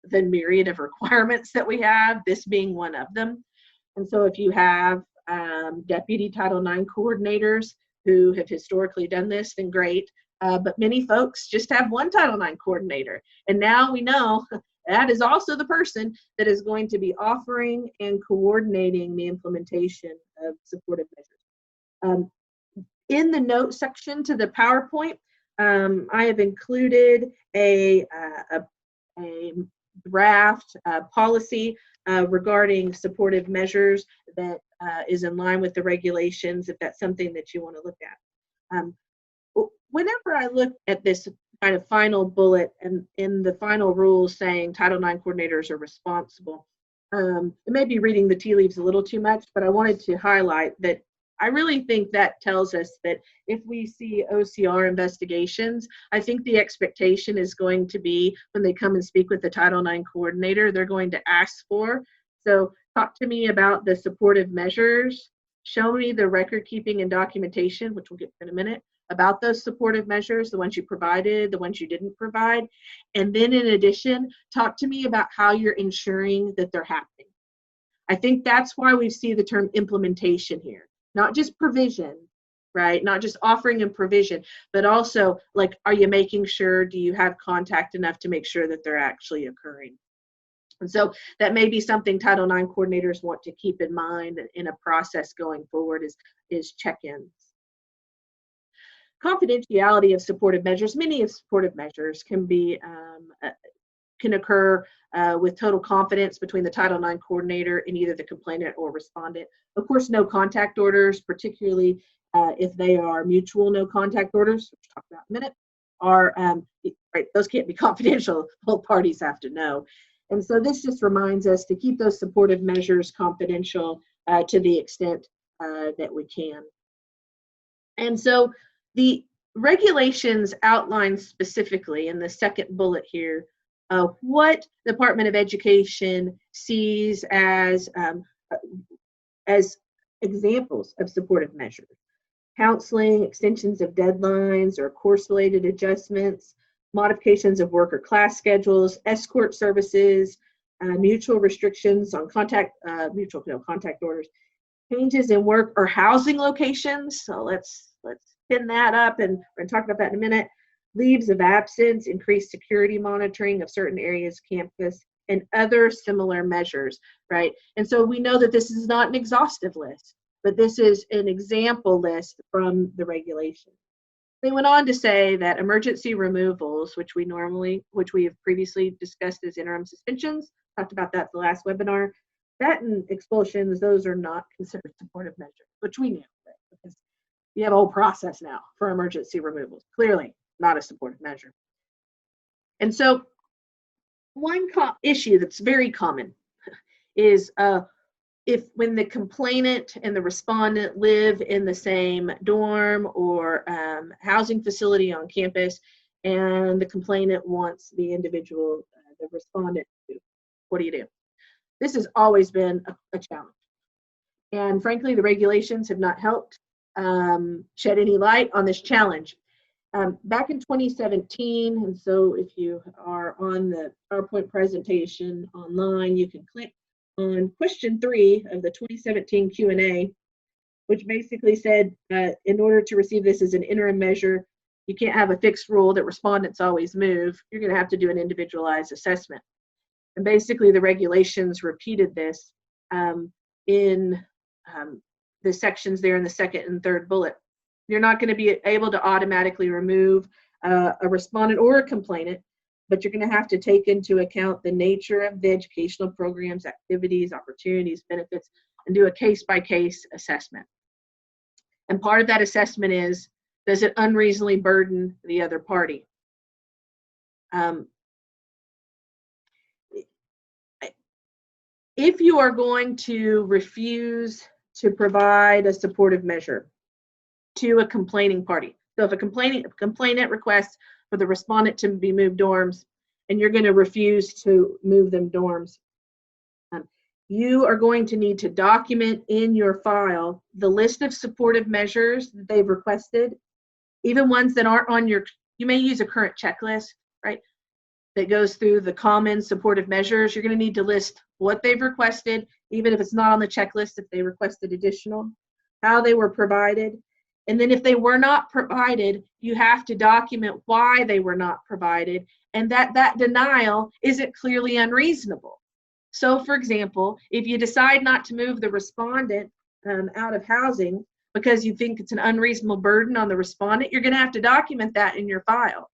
the myriad of requirements that we have, this being one of them. And so if you have deputy Title IX coordinators who have historically done this, then great. But many folks just have one Title IX coordinator. And now we know that is also the person that is going to be offering and coordinating the implementation of supportive measures. In the note section to the PowerPoint, I have included a draft policy regarding supportive measures that is in line with the regulations, if that's something that you want to look at. Whenever I look at this kind of final bullet and in the final rules saying Title IX coordinators are responsible, it may be reading the tea leaves a little too much, but I wanted to highlight that I really think that tells us that if we see OCR investigations, I think the expectation is going to be when they come and speak with the Title IX coordinator, they're going to ask for. So talk to me about the supportive measures, show me the record keeping and documentation, which we'll get to in a minute, about those supportive measures, the ones you provided, the ones you didn't provide. And then in addition, talk to me about how you're ensuring that they're happening. I think that's why we see the term implementation here. Not just provision, right? Not just offering a provision, but also like, are you making sure, do you have contact enough to make sure that they're actually occurring? And so that may be something Title IX coordinators want to keep in mind in a process going forward is check-ins. Confidentiality of supportive measures. Many of supportive measures can be can occur with total confidence between the Title IX coordinator and either the complainant or respondent. Of course, no contact orders, particularly if they are mutual no contact orders, which we'll talk about in a minute, are right. Those can't be confidential. Both parties have to know. And so this just reminds us to keep those supportive measures confidential to the extent that we can. And so the regulations outline specifically in the second bullet here what the Department of Education sees as examples of supportive measures. Counseling, extensions of deadlines or course-related adjustments, modifications of work or class schedules, escort services, mutual restrictions on contact orders, changes in work or housing locations. So let's pin that up, and we're going to talk about that in a minute. Leaves of absence, increased security monitoring of certain areas of campus, and other similar measures, right? And so we know that this is not an exhaustive list, but this is an example list from the regulation. They went on to say that emergency removals, which we have previously discussed as interim suspensions, talked about that the last webinar, that and expulsions, those are not considered supportive measures, which we knew, right? Because you have a whole process now for emergency removals. Clearly not a supportive measure. And so one issue that's very common is if when the complainant and the respondent live in the same dorm or housing facility on campus, and the complainant wants the individual, the respondent, to, what do you do? This has always been a challenge. And frankly, the regulations have not helped shed any light on this challenge. Back in 2017, and so if you are on the PowerPoint presentation online, you can click on question 3 of the 2017 Q&A, which basically said, in order to receive this as an interim measure, you can't have a fixed rule that respondents always move. You're going to have to do an individualized assessment. And basically, the regulations repeated this in the sections there in the second and third bullet. You're not going to be able to automatically remove a respondent or a complainant, but you're going to have to take into account the nature of the educational programs, activities, opportunities, benefits, and do a case-by-case assessment. And part of that assessment is, does it unreasonably burden the other party? If you are going to refuse to provide a supportive measure to a complaining party, so if a complainant requests for the respondent to be moved dorms, and you're going to refuse to move them dorms, you are going to need to document in your file the list of supportive measures that they've requested, even ones that aren't on your, you may use a current checklist, right, that goes through the common supportive measures. You're going to need to list what they've requested, even if it's not on the checklist, if they requested additional, how they were provided. And then if they were not provided, you have to document why they were not provided, and that denial isn't clearly unreasonable. So for example, if you decide not to move the respondent out of housing because you think it's an unreasonable burden on the respondent, you're going to have to document that in your file.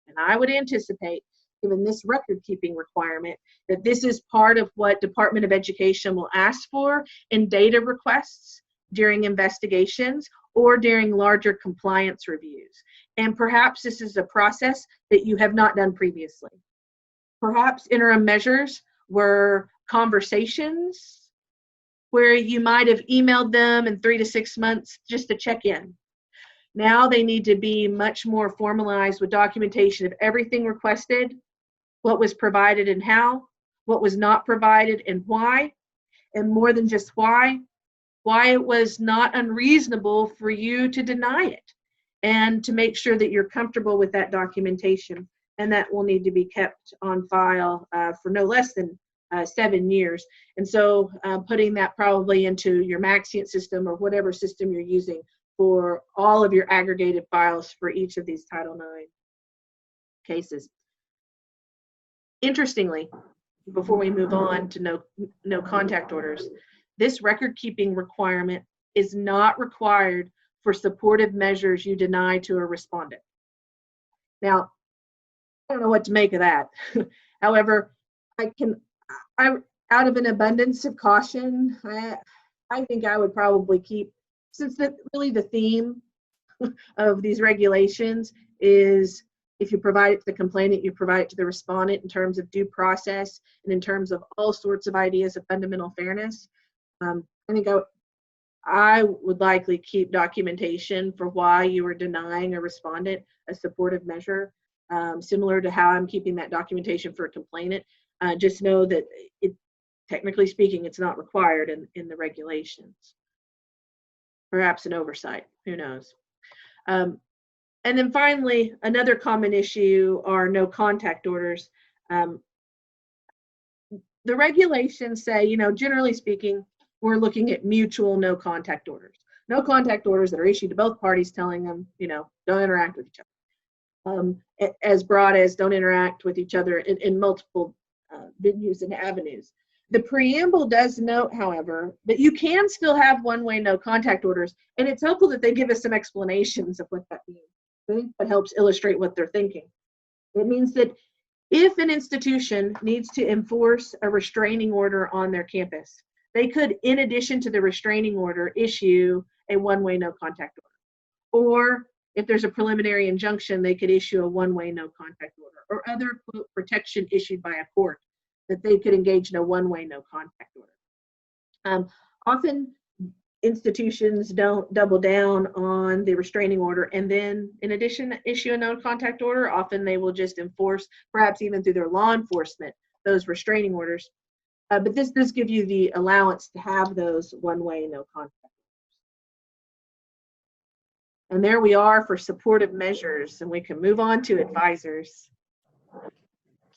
And I would anticipate, given this record-keeping requirement, that this is part of what Department of Education will ask for in data requests during investigations or during larger compliance reviews. And perhaps this is a process that you have not done previously. Perhaps interim measures were conversations where you might have emailed them in 3 to 6 months just to check in. Now they need to be much more formalized with documentation of everything requested, what was provided and how, what was not provided and why, and more than just why it was not unreasonable for you to deny it, and to make sure that you're comfortable with that documentation. And that will need to be kept on file for no less than 7 years. And so putting that probably into your Maxient system or whatever system you're using for all of your aggregated files for each of these Title IX cases. Interestingly, before we move on to no contact orders, this record keeping requirement is not required for supportive measures you deny to a respondent. Now, I don't know what to make of that. However, out of an abundance of caution, I think I would probably keep, since really the theme of these regulations is if you provide it to the complainant, you provide it to the respondent in terms of due process and in terms of all sorts of ideas of fundamental fairness. I think I would likely keep documentation for why you are denying a respondent a supportive measure, similar to how I'm keeping that documentation for a complainant. Just know that technically speaking, it's not required in the regulations. Perhaps an oversight, who knows. And then finally, another common issue are no contact orders. The regulations say, generally speaking, we're looking at mutual no contact orders. No contact orders that are issued to both parties telling them, don't interact with each other. As broad as don't interact with each other in multiple venues and avenues. The preamble does note, however, that you can still have one-way no contact orders, and it's helpful that they give us some explanations of what that means. I think that helps illustrate what they're thinking. It means that if an institution needs to enforce a restraining order on their campus, they could, in addition to the restraining order, issue a one-way no contact order. Or if there's a preliminary injunction, they could issue a one-way no contact order or other quote, protection issued by a court that they could engage in a one-way no contact order. Often institutions don't double down on the restraining order and then in addition issue a no contact order. Often they will just enforce, perhaps even through their law enforcement, those restraining orders. But this does give you the allowance to have those one-way no contact orders. And there we are for supportive measures, and we can move on to advisors.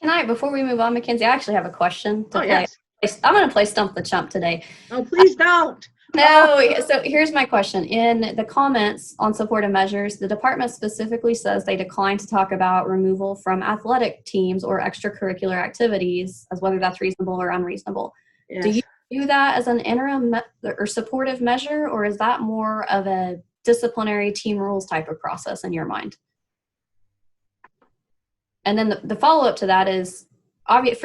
Can I, before we move on, Mackenzie, I actually have a question to play. Yes. I'm going to play Stump the Chump today. Oh, please don't. No, so here's my question. In the comments on supportive measures, the department specifically says they decline to talk about removal from athletic teams or extracurricular activities, as whether that's reasonable or unreasonable. Yes. Do you view that as an interim or supportive measure, or is that more of a disciplinary team rules type of process in your mind? And then the follow-up to that is,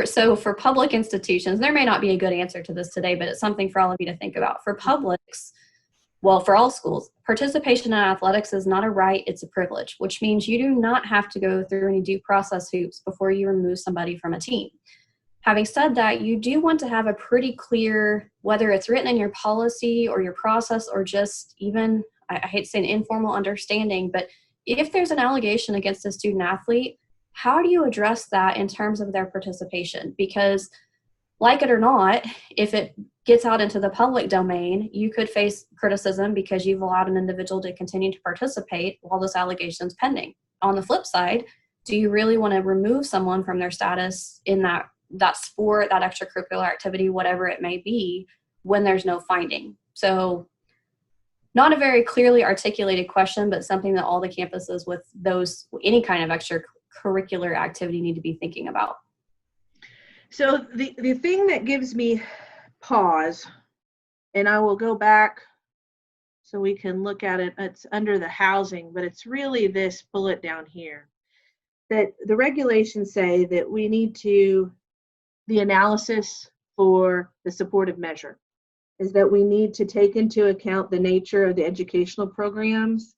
so for public institutions, there may not be a good answer to this today, but it's something for all of you to think about. For publics, well, for all schools, participation in athletics is not a right, it's a privilege, which means you do not have to go through any due process hoops before you remove somebody from a team. Having said that, you do want to have a pretty clear, whether it's written in your policy or your process or just even, I hate to say an informal understanding, but if there's an allegation against a student athlete, how do you address that in terms of their participation? Because like it or not, if it gets out into the public domain, you could face criticism because you've allowed an individual to continue to participate while this allegation is pending. On the flip side, do you really want to remove someone from their status in that sport, that extracurricular activity, whatever it may be, when there's no finding? So not a very clearly articulated question, but something that all the campuses with any kind of extracurricular activity need to be thinking about. So the thing that gives me pause, and I will go back so we can look at it, it's under the housing, but it's really this bullet down here, that the regulations say that we need the analysis for the supportive measure is that we need to take into account the nature of the educational programs,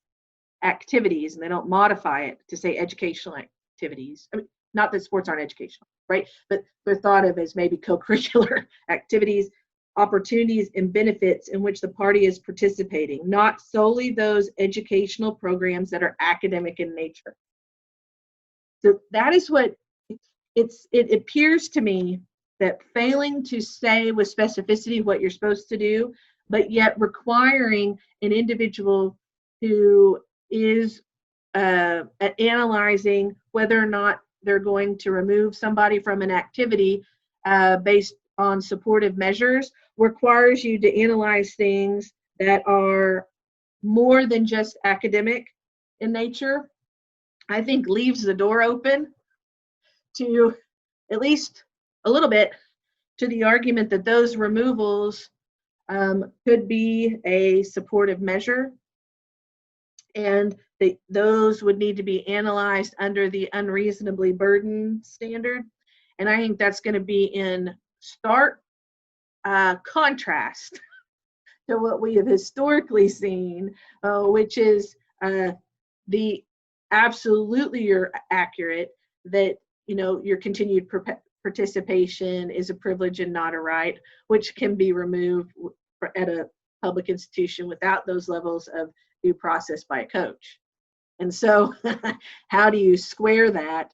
activities, and they don't modify it to say educational activities. I mean, not that sports aren't educational, right? But they're thought of as maybe co-curricular activities, opportunities, and benefits in which the party is participating, not solely those educational programs that are academic in nature. So that is what it appears to me that failing to say with specificity what you're supposed to do, but yet requiring an individual who is analyzing whether or not they're going to remove somebody from an activity based on supportive measures requires you to analyze things that are more than just academic in nature, I think leaves the door open to, at least a little bit, to the argument that those removals could be a supportive measure, and those would need to be analyzed under the unreasonably burdened standard. And I think that's going to be in stark contrast to what we have historically seen, which is the absolutely, you're accurate that, your continued participation is a privilege and not a right, which can be removed at a public institution without those levels of due process by a coach. And so how do you square that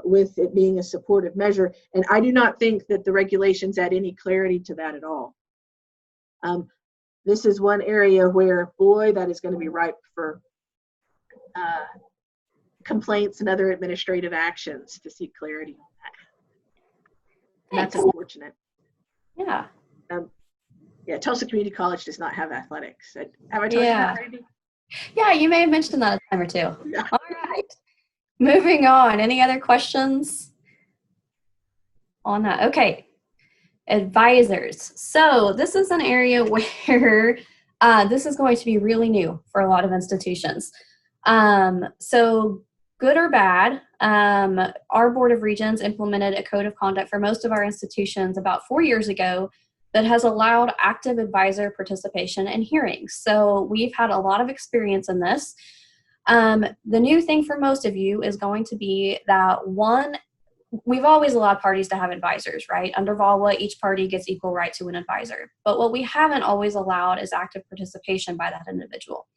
with it being a supportive measure? And I do not think that the regulations add any clarity to that at all. This is one area where, boy, that is going to be ripe for complaints and other administrative actions to seek clarity on that. And that's unfortunate. Yeah. Yeah, Tulsa Community College does not have athletics. Have I told you that, Randy? Yeah, you may have mentioned that a time or two. Yeah. All right. Moving on. Any other questions on that? Okay. Advisors. So this is an area where this is going to be really new for a lot of institutions. So good or bad, our Board of Regents implemented a code of conduct for most of our institutions about 4 years ago that has allowed active advisor participation in hearings. So we've had a lot of experience in this. The new thing for most of you is going to be that we've always allowed parties to have advisors, right? Under VAWA, each party gets equal right to an advisor. But what we haven't always allowed is active participation by that individual.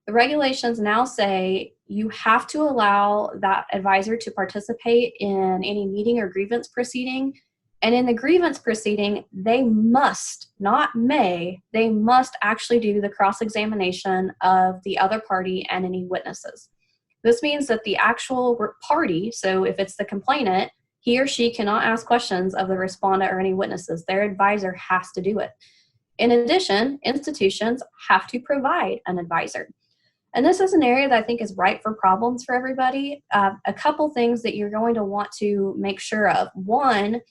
The regulations now say you have to allow that advisor to participate in any meeting or grievance proceeding. And in the grievance proceeding, they must, not may, they must actually do the cross-examination of the other party and any witnesses. This means that the actual party, so if it's the complainant, he or she cannot ask questions of the respondent or any witnesses. Their advisor has to do it. In addition, institutions have to provide an advisor. And this is an area that I think is ripe for problems for everybody. A couple things that you're going to want to make sure of. One,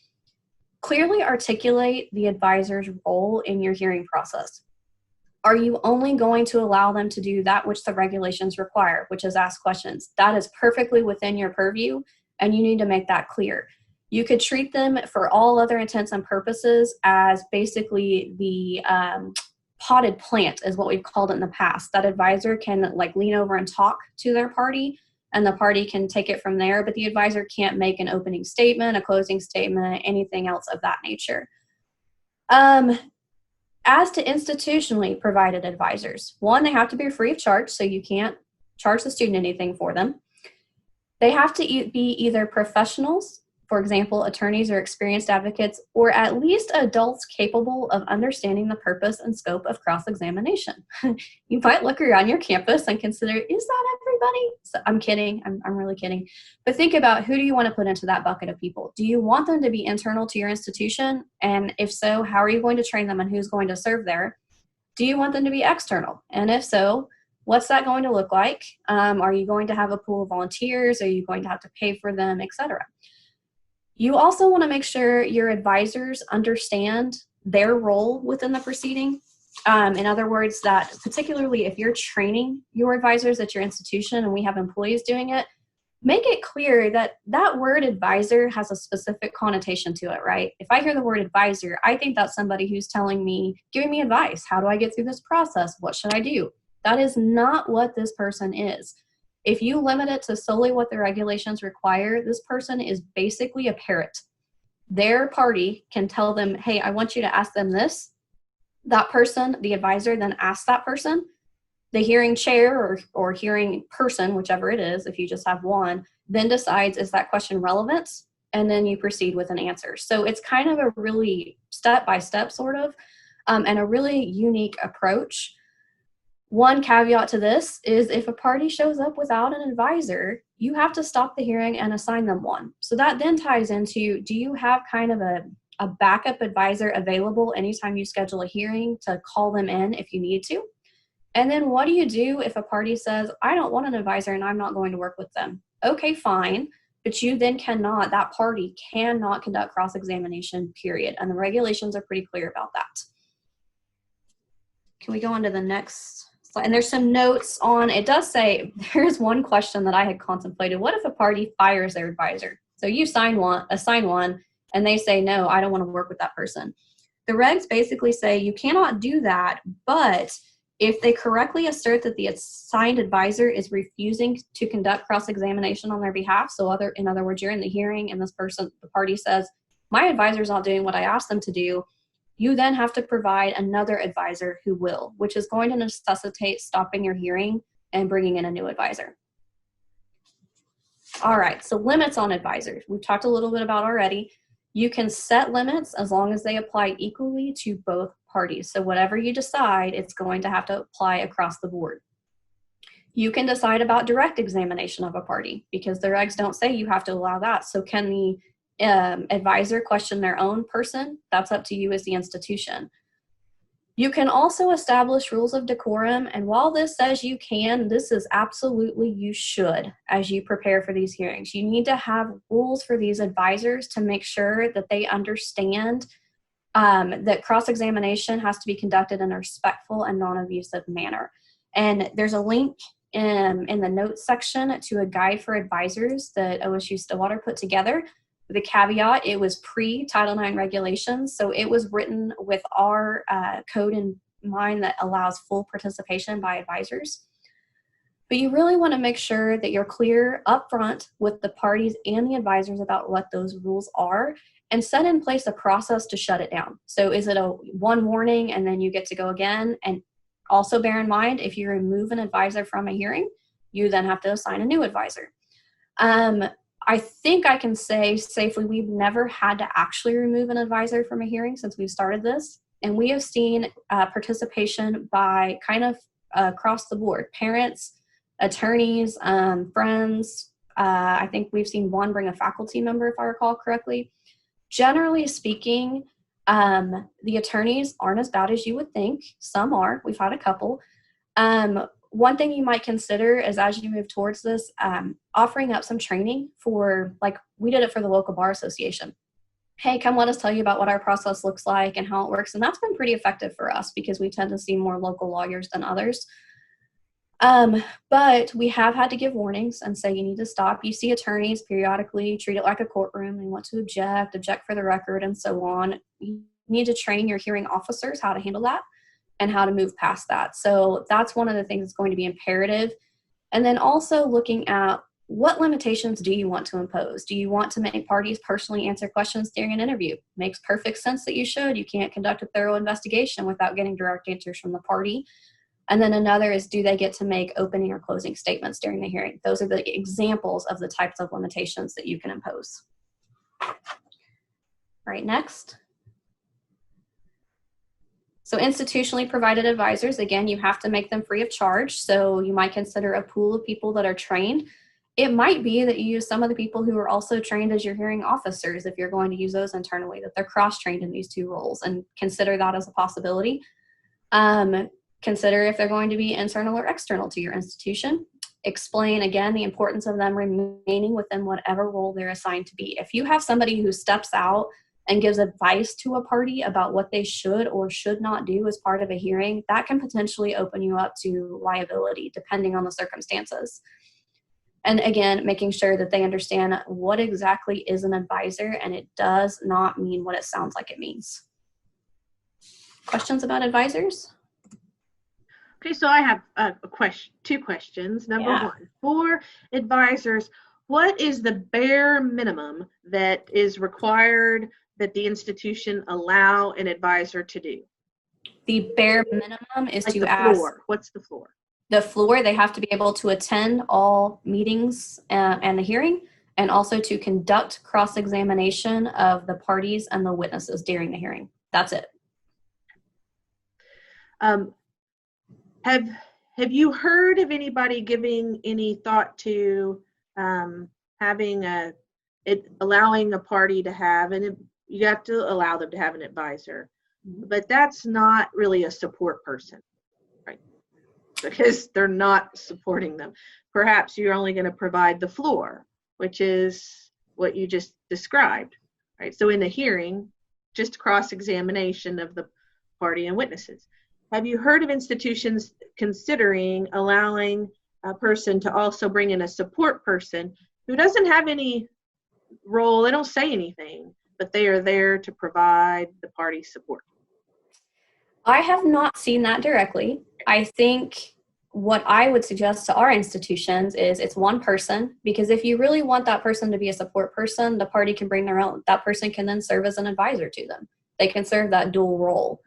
clearly articulate the advisor's role in your hearing process. Are you only going to allow them to do that which the regulations require, which is ask questions? That is perfectly within your purview, and you need to make that clear. You could treat them, for all other intents and purposes, as basically the potted plant is what we've called it in the past. That advisor can lean over and talk to their party, and the party can take it from there, but the advisor can't make an opening statement, a closing statement, anything else of that nature. As to institutionally provided advisors, one, they have to be free of charge, so you can't charge the student anything for them. They have to be either professionals, for example, attorneys or experienced advocates, or at least adults capable of understanding the purpose and scope of cross-examination. You might look around your campus and consider, is that everybody? So, I'm kidding. I'm really kidding. But think about, who do you want to put into that bucket of people? Do you want them to be internal to your institution? And if so, how are you going to train them and who's going to serve there? Do you want them to be external? And if so, what's that going to look like? Are you going to have a pool of volunteers? Are you going to have to pay for them, etc.? You also want to make sure your advisors understand their role within the proceeding. In other words, that particularly if you're training your advisors at your institution and we have employees doing it, make it clear that that word advisor has a specific connotation to it, right? If I hear the word advisor, I think that's somebody who's telling me, giving me advice. How do I get through this process? What should I do? That is not what this person is. If you limit it to solely what the regulations require, this person is basically a parrot. Their party can tell them, hey, I want you to ask them this. That person, the advisor, then asks that person. The hearing chair or hearing person, whichever it is, if you just have one, then decides, is that question relevant? And then you proceed with an answer. So it's kind of a really step-by-step sort of, and a really unique approach. One caveat to this is if a party shows up without an advisor, you have to stop the hearing and assign them one. So that then ties into, do you have kind of a backup advisor available anytime you schedule a hearing to call them in if you need to? And then what do you do if a party says, I don't want an advisor and I'm not going to work with them? Okay, fine. But you then cannot, that party cannot conduct cross-examination, period. And the regulations are pretty clear about that. Can we go on to the next slide? And there's some notes on, it does say, there's one question that I had contemplated. What if a party fires their advisor? So you assign one, and they say, no, I don't want to work with that person. The regs basically say you cannot do that, but if they correctly assert that the assigned advisor is refusing to conduct cross-examination on their behalf, so in other words, you're in the hearing and the party says, my advisor's not doing what I asked them to do, you then have to provide another advisor who will, which is going to necessitate stopping your hearing and bringing in a new advisor. All right, so limits on advisors. We've talked a little bit about already. You can set limits as long as they apply equally to both parties. So whatever you decide, it's going to have to apply across the board. You can decide about direct examination of a party because the regs don't say you have to allow that. So can the advisor question their own person? That's up to you as the institution. You can also establish rules of decorum, and while this says you can, this is absolutely you should as you prepare for these hearings. You need to have rules for these advisors to make sure that they understand that cross-examination has to be conducted in a respectful and non-abusive manner. And there's a link in the notes section to a guide for advisors that OSU Stillwater put together. The caveat, it was pre-Title IX regulations, so it was written with our code in mind that allows full participation by advisors. But you really want to make sure that you're clear up front with the parties and the advisors about what those rules are and set in place a process to shut it down. So is it a one warning and then you get to go again? And also bear in mind, if you remove an advisor from a hearing, you then have to assign a new advisor. I think I can say safely we've never had to actually remove an advisor from a hearing since we've started this. And we have seen participation by kind of across the board, parents, attorneys, friends. I think we've seen one bring a faculty member, if I recall correctly. Generally speaking, the attorneys aren't as bad as you would think. Some are. We've had a couple. One thing you might consider is as you move towards this, offering up some training for, like we did it for the local bar association. Hey, come let us tell you about what our process looks like and how it works. And that's been pretty effective for us because we tend to see more local lawyers than others. But we have had to give warnings and say you need to stop. You see attorneys periodically treat it like a courtroom. They want to object for the record, and so on. You need to train your hearing officers how to handle that and how to move past that. So that's one of the things that's going to be imperative. And then also looking at what limitations do you want to impose? Do you want to make parties personally answer questions during an interview? Makes perfect sense that you should. You can't conduct a thorough investigation without getting direct answers from the party. And then another is, do they get to make opening or closing statements during the hearing? Those are the examples of the types of limitations that you can impose. All right, next. So institutionally provided advisors, again, you have to make them free of charge. So you might consider a pool of people that are trained. It might be that you use some of the people who are also trained as your hearing officers if you're going to use those internally, that they're cross-trained in these two roles, and consider that as a possibility. Consider if they're going to be internal or external to your institution. Explain, again, the importance of them remaining within whatever role they're assigned to be. If you have somebody who steps out and gives advice to a party about what they should or should not do as part of a hearing, that can potentially open you up to liability depending on the circumstances. And again, making sure that they understand what exactly is an advisor, and it does not mean what it sounds like it means. Questions about advisors? Okay, so I have two questions. Number one, for advisors, what is the bare minimum that is required that the institution allow an advisor to do? The bare minimum is like to the ask. Floor. What's the floor? The floor, they have to be able to attend all meetings and the hearing, and also to conduct cross-examination of the parties and the witnesses during the hearing. That's it. Have you heard of anybody giving any thought to allowing a party to have, and you have to allow them to have an advisor, but that's not really a support person, right? because they're not supporting them. Perhaps you're only going to provide the floor, which is what you just described, right? So in the hearing, just cross-examination of the party and witnesses. Have you heard of institutions considering allowing a person to also bring in a support person who doesn't have any role, they don't say anything, but they are there to provide the party support? I have not seen that directly. I think what I would suggest to our institutions is it's one person, because if you really want that person to be a support person, the party can bring their own. That person can then serve as an advisor to them. They can serve that dual role.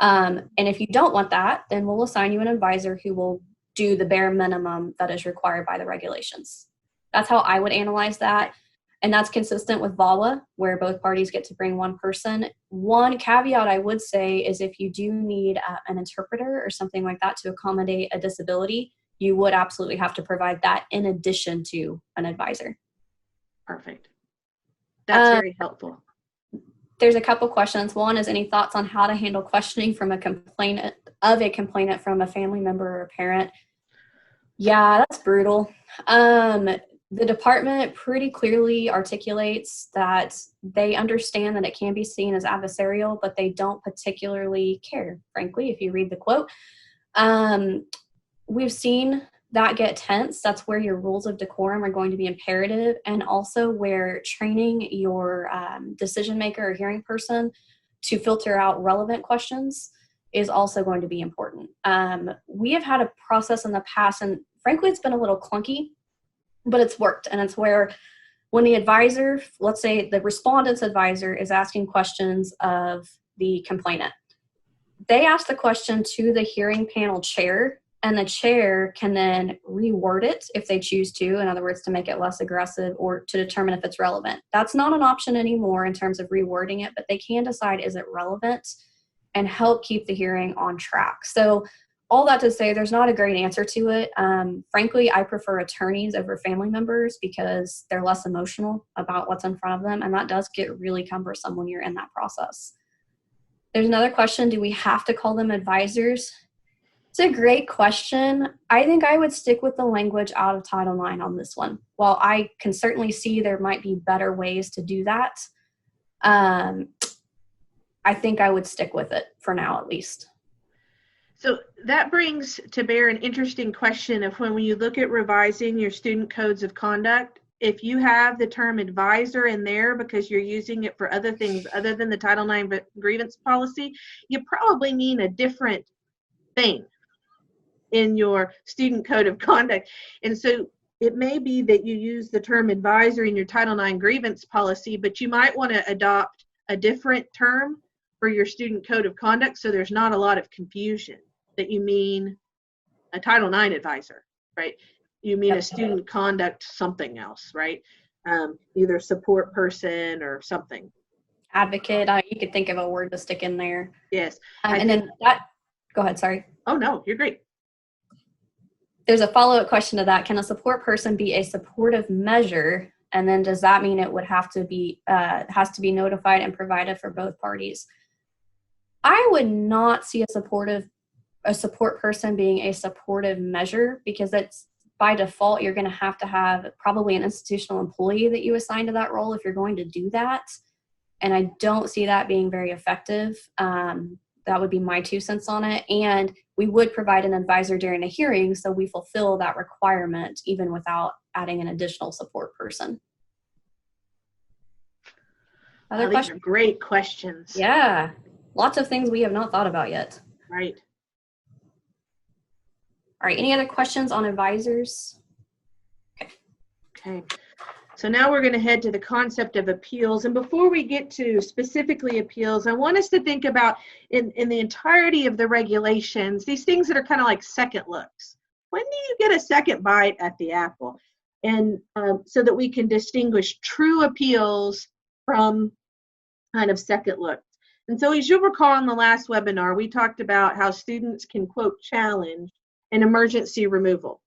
And if you don't want that, then we'll assign you an advisor who will do the bare minimum that is required by the regulations. That's how I would analyze that. And that's consistent with VAWA, where both parties get to bring one person. One caveat I would say is if you do need an interpreter or something like that to accommodate a disability, you would absolutely have to provide that in addition to an advisor. Perfect. That's very helpful. There's a couple questions. One is, any thoughts on how to handle questioning from a complainant from a family member or a parent? Yeah, that's brutal. The department pretty clearly articulates that they understand that it can be seen as adversarial, but they don't particularly care, frankly, if you read the quote. We've seen that get tense. That's where your rules of decorum are going to be imperative, and also where training your decision maker or hearing person to filter out relevant questions is also going to be important. We have had a process in the past, and frankly, it's been a little clunky, but it's worked. And it's where when the advisor, let's say the respondent's advisor, is asking questions of the complainant, they ask the question to the hearing panel chair, and the chair can then reword it if they choose to, in other words, to make it less aggressive or to determine if it's relevant. That's not an option anymore in terms of rewording it, but they can decide, is it relevant, and help keep the hearing on track. So all that to say, there's not a great answer to it. Frankly, I prefer attorneys over family members because they're less emotional about what's in front of them, and that does get really cumbersome when you're in that process. There's another question, do we have to call them advisors? It's a great question. I think I would stick with the language out of Title IX on this one. While I can certainly see there might be better ways to do that, I think I would stick with it for now, at least. So that brings to bear an interesting question of when you look at revising your student codes of conduct, if you have the term advisor in there because you're using it for other things other than the Title IX grievance policy, you probably mean a different thing in your student code of conduct. And so it may be that you use the term advisor in your Title IX grievance policy, but you might want to adopt a different term for your student code of conduct so there's not a lot of confusion that you mean a Title IX advisor, right? You mean a student conduct something else, right? Either support person or something. Advocate, you could think of a word to stick in there. Yes. And then that, go ahead, sorry. Oh no, you're great. There's a follow-up question to that. Can a support person be a supportive measure? And then does that mean it would have to be, has to be notified and provided for both parties? I would not see a support person being a supportive measure, because it's by default, you're going to have probably an institutional employee that you assign to that role if you're going to do that. And I don't see that being very effective. That would be my 2 cents on it. And we would provide an advisor during a hearing, so we fulfill that requirement even without adding an additional support person. Other questions? These are great questions. Yeah. Lots of things we have not thought about yet. Right. All right. Any other questions on advisors? Okay. So now we're going to head to the concept of appeals. And before we get to specifically appeals, I want us to think about in the entirety of the regulations, these things that are kind of like second looks. When do you get a second bite at the apple? And so that we can distinguish true appeals from kind of second looks. And so as you'll recall in the last webinar, we talked about how students can, quote, challenge an emergency removal,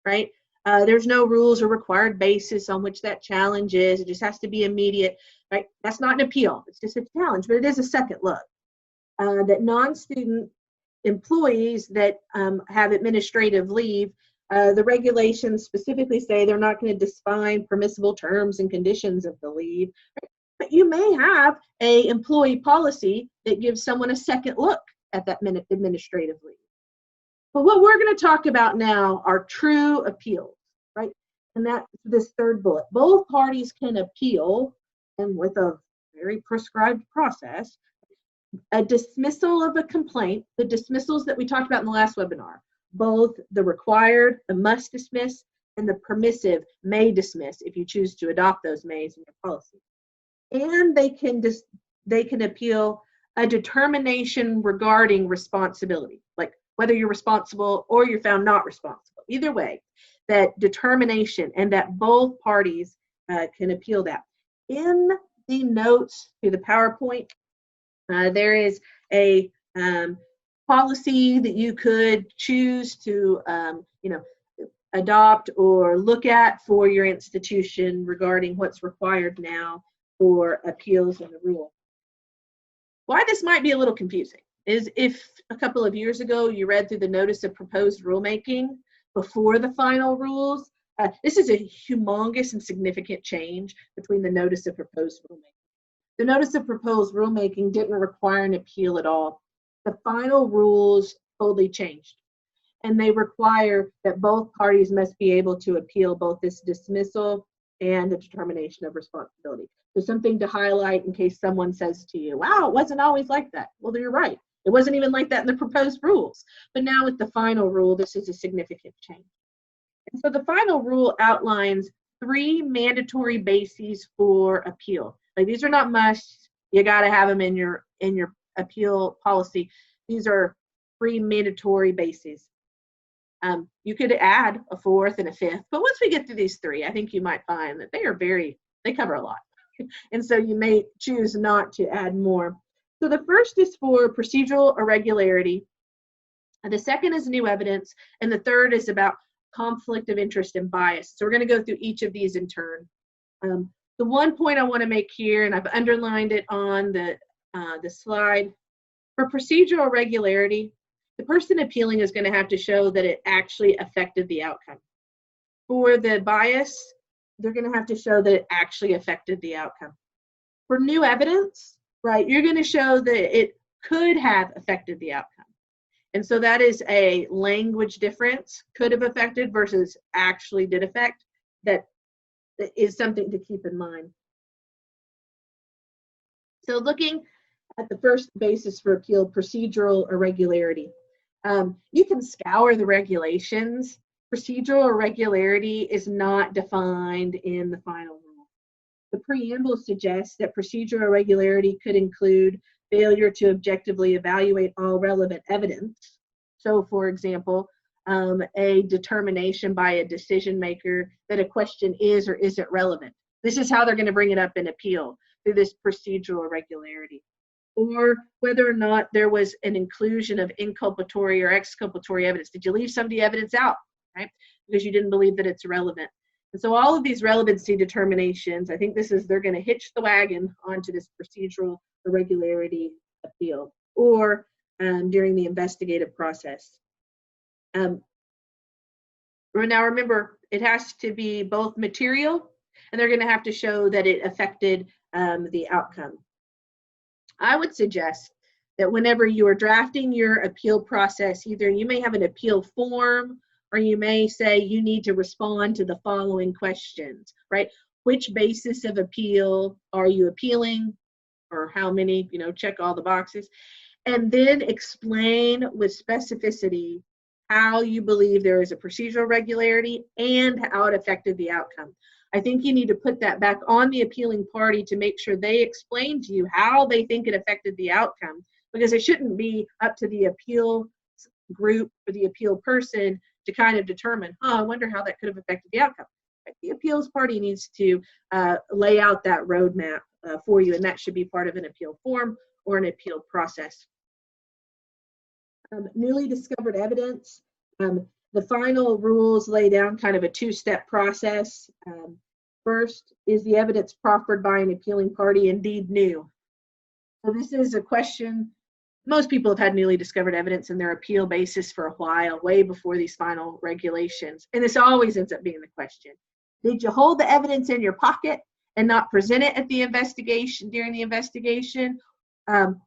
right? There's no rules or required basis on which that challenge is. It just has to be immediate, right? That's not an appeal. It's just a challenge, but it is a second look. That non-student employees that have administrative leave, the regulations specifically say they're not going to define permissible terms and conditions of the leave. But you may have a employee policy that gives someone a second look at that administrative leave. But what we're going to talk about now are true appeals, right? And that's this third bullet. Both parties can appeal, and with a very prescribed process, a dismissal of a complaint, the dismissals that we talked about in the last webinar, both the required, the must dismiss, and the permissive may dismiss if you choose to adopt those mays in your policy. And they can appeal a determination regarding responsibility, like whether you're responsible or you're found not responsible. Either way, that determination, and that both parties can appeal that. In the notes to the PowerPoint, there is a policy that you could choose to adopt or look at for your institution regarding what's required now for appeals in the rule. Why this might be a little confusing is if a couple of years ago you read through the notice of proposed rulemaking before the final rules, this is a humongous and significant change between the notice of proposed rulemaking. The notice of proposed rulemaking didn't require an appeal at all. The final rules totally changed, and they require that both parties must be able to appeal both this dismissal and the determination of responsibility. So something to highlight in case someone says to you, wow, it wasn't always like that. Well, you're right. It wasn't even like that in the proposed rules. But now with the final rule, this is a significant change. And so the final rule outlines 3 mandatory bases for appeal. Like, these are not musts. You got to have them in your appeal policy. These are 3 mandatory bases. You could add a 4th and a 5th, but once we get through these 3, I think you might find that they cover a lot. And so you may choose not to add more. So the first is for procedural irregularity. The second is new evidence. And the third is about conflict of interest and bias. So we're going to go through each of these in turn. The one point I want to make here, and I've underlined it on the slide, for procedural irregularity, the person appealing is going to have to show that it actually affected the outcome. For the bias, they're going to have to show that it actually affected the outcome. For new evidence, right, you're going to show that it could have affected the outcome. And so that is a language difference, could have affected versus actually did affect. That is something to keep in mind. So looking at the first basis for appeal, procedural irregularity. You can scour the regulations. Procedural irregularity is not defined in the final rule. The preamble suggests that procedural irregularity could include failure to objectively evaluate all relevant evidence. So, for example, a determination by a decision maker that a question is or isn't relevant. This is how they're going to bring it up in appeal, through this procedural irregularity. Or whether or not there was an inclusion of inculpatory or exculpatory evidence. Did you leave some of the evidence out, right? Because you didn't believe that it's relevant. And so all of these relevancy determinations, I think they're going to hitch the wagon onto this procedural irregularity appeal, or during the investigative process. Now remember, it has to be both material, and they're going to have to show that it affected the outcome. I would suggest that whenever you are drafting your appeal process, either you may have an appeal form, or you may say you need to respond to the following questions, right? Which basis of appeal are you appealing, or how many, check all the boxes. And then explain with specificity how you believe there is a procedural irregularity and how it affected the outcome. I think you need to put that back on the appealing party to make sure they explain to you how they think it affected the outcome, because it shouldn't be up to the appeal group or the appeal person to kind of determine, I wonder how that could have affected the outcome. The appeals party needs to lay out that roadmap for you, and that should be part of an appeal form or an appeal process. Newly discovered evidence. The final rules lay down kind of a 2-step process. First, is the evidence proffered by an appealing party indeed new? So this is a question most people have had newly discovered evidence in their appeal basis for a while, way before these final regulations. And this always ends up being the question. Did you hold the evidence in your pocket and not present it at the investigation, during the investigation?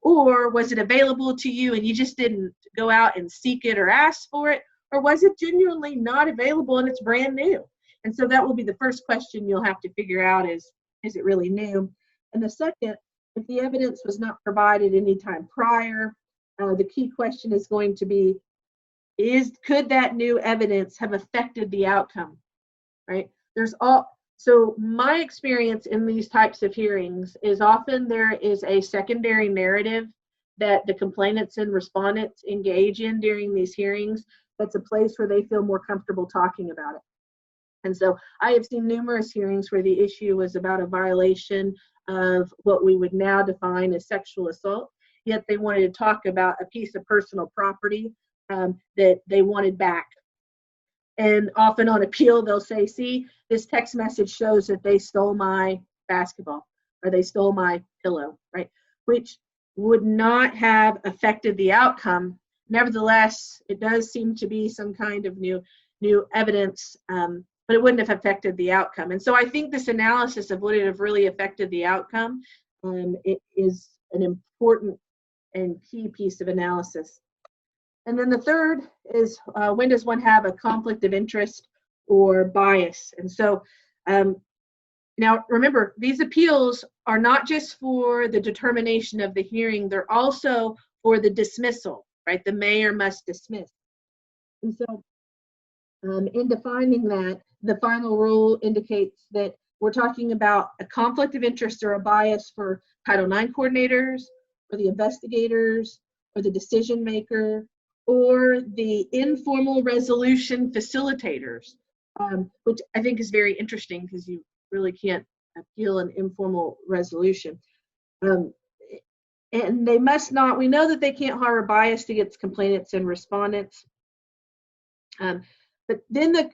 Or was it available to you and you just didn't go out and seek it or ask for it? Or was it genuinely not available and it's brand new? And so that will be the first question you'll have to figure out is it really new? And the second, if the evidence was not provided any time prior, the key question is going to be, could that new evidence have affected the outcome, right? So my experience in these types of hearings is often there is a secondary narrative that the complainants and respondents engage in during these hearings. That's a place where they feel more comfortable talking about it. And so I have seen numerous hearings where the issue was about a violation of what we would now define as sexual assault, yet they wanted to talk about a piece of personal property that they wanted back. And often on appeal, they'll say, see, this text message shows that they stole my basketball or they stole my pillow, right? Which would not have affected the outcome. Nevertheless, it does seem to be some kind of new evidence, but it wouldn't have affected the outcome. And so I think this analysis of would it have really affected the outcome, it is an important and key piece of analysis. And then the third is when does one have a conflict of interest or bias? And so now remember, these appeals are not just for the determination of the hearing, they're also for the dismissal, right? The may or must dismiss. And so in defining that, the final rule indicates that we're talking about a conflict of interest or a bias for Title IX coordinators, or the investigators, or the decision maker, or the informal resolution facilitators, which I think is very interesting because you really can't appeal an informal resolution. And they must not, we know that they can't harbor bias against complainants and respondents. But then the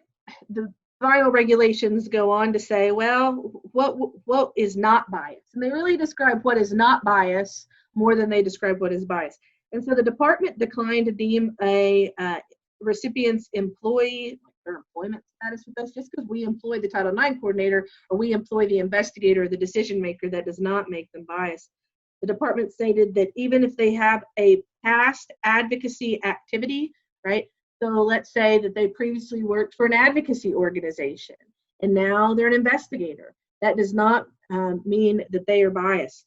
final regulations go on to say, well, what is not bias? And they really describe what is not bias more than they describe what is bias. And so the department declined to deem a recipient's employee their employment status with us just because we employ the Title IX coordinator or we employ the investigator or the decision maker. That does not make them biased. The department stated that even if they have a past advocacy activity, right? So let's say that they previously worked for an advocacy organization and now they're an investigator. That does not mean that they are biased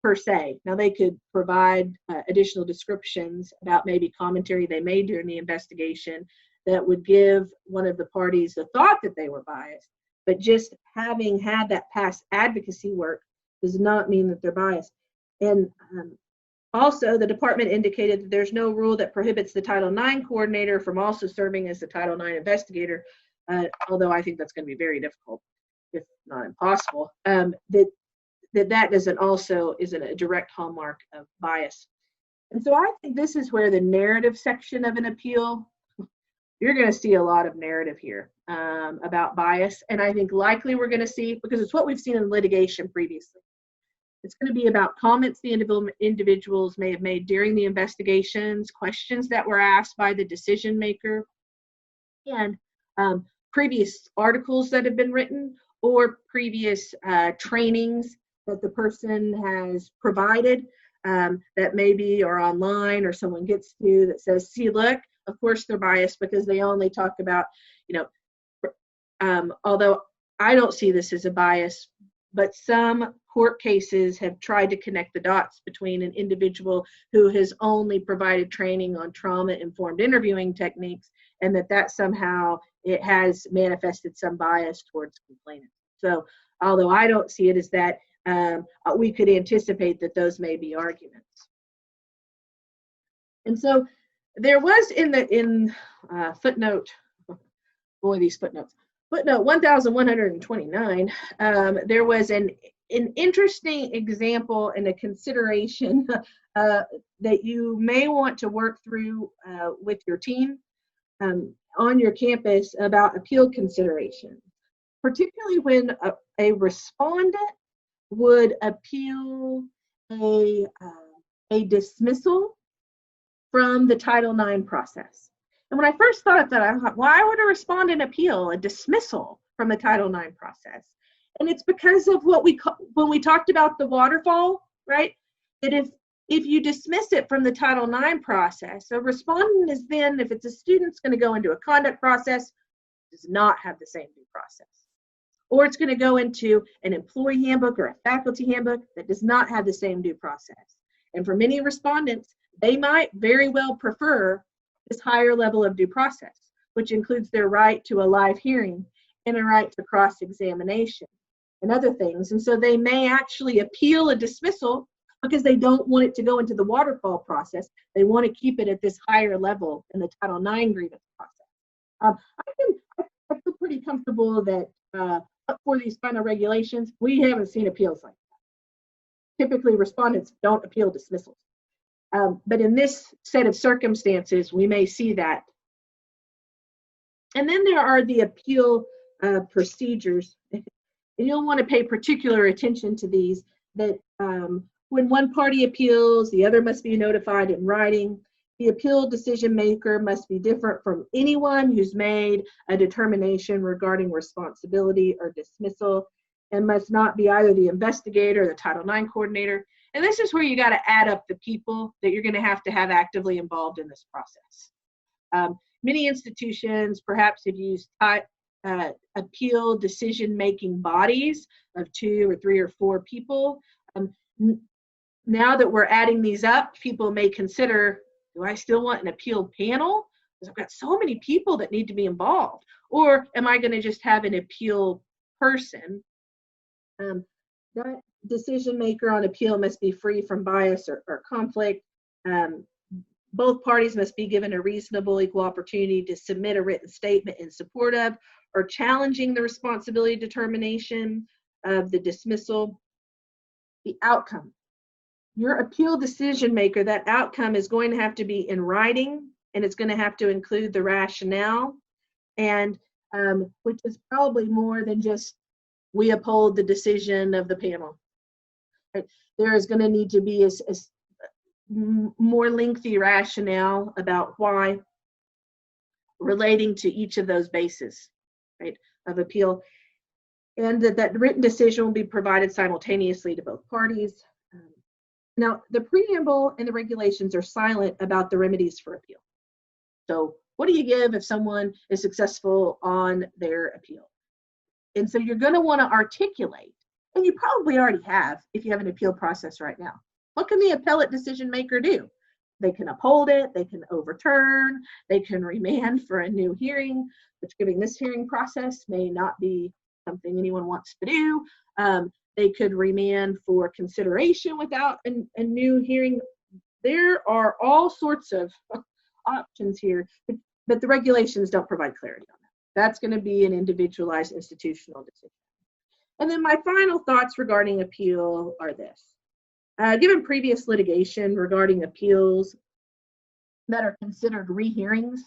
per se. Now they could provide additional descriptions about maybe commentary they made during the investigation that would give one of the parties the thought that they were biased. But just having had that past advocacy work does not mean that they're biased. And also, the department indicated that there's no rule that prohibits the Title IX coordinator from also serving as the Title IX investigator, although I think that's going to be very difficult, if not impossible, that isn't a direct hallmark of bias. And so I think this is where the narrative section of an appeal, you're going to see a lot of narrative here about bias. And I think likely we're going to see, because it's what we've seen in litigation previously, it's going to be about comments the individuals may have made during the investigations, questions that were asked by the decision maker, and previous articles that have been written or previous trainings that the person has provided that maybe are online or someone gets to that says, see, look, of course they're biased because they only talk about, although I don't see this as a bias, but some court cases have tried to connect the dots between an individual who has only provided training on trauma-informed interviewing techniques and that somehow it has manifested some bias towards complainants. So although I don't see it as that, we could anticipate that those may be arguments. And so there was in footnote, boy, these footnotes. Footnote 1129, there was an interesting example and a consideration that you may want to work through with your team on your campus about appeal consideration, particularly when a respondent would appeal a dismissal from the Title IX process. And when I first thought of that, I thought, why would a respondent appeal a dismissal from the Title IX process? And it's because of what when we talked about the waterfall, right? That if you dismiss it from the Title IX process, a respondent is then, if it's a student's going to go into a conduct process, does not have the same due process. Or it's going to go into an employee handbook or a faculty handbook that does not have the same due process. And for many respondents, they might very well prefer this higher level of due process, which includes their right to a live hearing and a right to cross-examination and other things. And so they may actually appeal a dismissal because they don't want it to go into the waterfall process. They want to keep it at this higher level in the Title IX grievance process. I feel pretty comfortable that for these final regulations, we haven't seen appeals like that. Typically, respondents don't appeal dismissals. But in this set of circumstances, we may see that. And then there are the appeal procedures. And you'll want to pay particular attention to these, that when one party appeals, the other must be notified in writing. The appeal decision maker must be different from anyone who's made a determination regarding responsibility or dismissal, and must not be either the investigator or the Title IX coordinator. And this is where you got to add up the people that you're going to have actively involved in this process. Many institutions perhaps have used appeal decision-making bodies of 2 or 3 or 4 people. Now that we're adding these up, people may consider, do I still want an appeal panel? Because I've got so many people that need to be involved. Or am I going to just have an appeal person? That decision maker on appeal must be free from bias or conflict. Both parties must be given a reasonable equal opportunity to submit a written statement in support of or challenging the responsibility determination of the dismissal. The outcome. Your appeal decision maker, that outcome is going to have to be in writing, and it's going to have to include the rationale, and which is probably more than just we uphold the decision of the panel. Right? There is going to need to be a more lengthy rationale about why, relating to each of those bases, right, of appeal, and that written decision will be provided simultaneously to both parties. Now, the preamble and the regulations are silent about the remedies for appeal. So what do you give if someone is successful on their appeal? And so you're going to want to articulate, and you probably already have if you have an appeal process right now. What can the appellate decision maker do? They can uphold it, they can overturn, they can remand for a new hearing, which giving this hearing process may not be something anyone wants to do. They could remand for consideration without a new hearing. There are all sorts of options here, but the regulations don't provide clarity on that. That's going to be an individualized institutional decision. And then my final thoughts regarding appeal are this. Given previous litigation regarding appeals that are considered rehearings,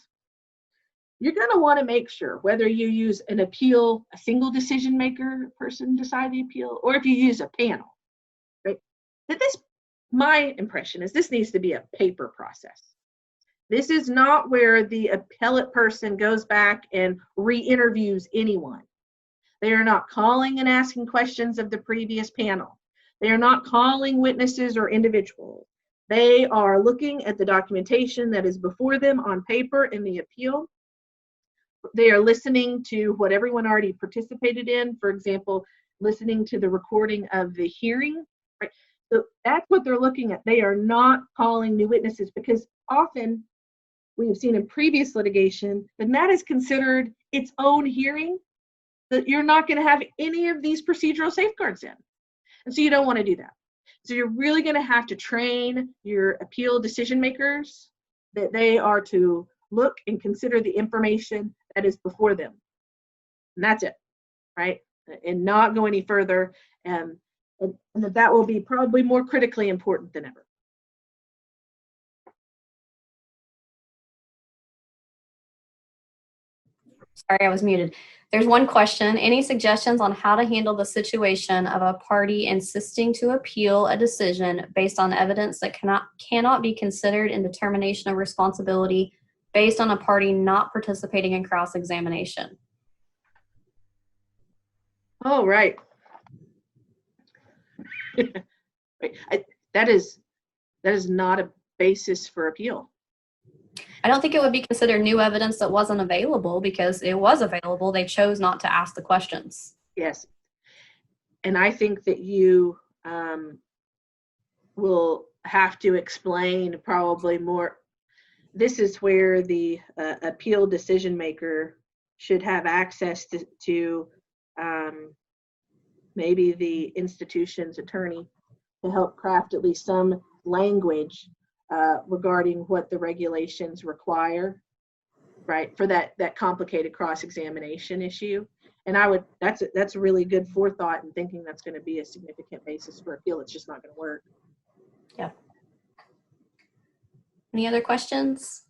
you're going to want to make sure whether you use an appeal, a single decision maker person decide the appeal, or if you use a panel, right? That this, my impression is this needs to be a paper process. This is not where the appellate person goes back and re-interviews anyone. They are not calling and asking questions of the previous panel. They are not calling witnesses or individuals. They are looking at the documentation that is before them on paper in the appeal. They are listening to what everyone already participated in, for example, listening to the recording of the hearing. Right? So that's what they're looking at. They are not calling new witnesses, because often we have seen in previous litigation that is considered its own hearing, that you're not going to have any of these procedural safeguards in. And so you don't want to do that. So you're really going to have to train your appeal decision makers that they are to look and consider the information that is before them. And that's it, right? And not go any further. And that will be probably more critically important than ever. Sorry, I was muted. There's one question. Any suggestions on how to handle the situation of a party insisting to appeal a decision based on evidence that cannot be considered in determination of responsibility based on a party not participating in cross-examination? Oh, right. That is not a basis for appeal. I don't think it would be considered new evidence that wasn't available because it was available. They chose not to ask the questions. Yes. And I think that you will have to explain probably more. This is where the appeal decision maker should have access to maybe the institution's attorney to help craft at least some language regarding what the regulations require, right, for that complicated cross-examination issue. And that's a really good forethought in thinking that's going to be a significant basis for appeal. It's just not going to work. Yeah. Any other questions?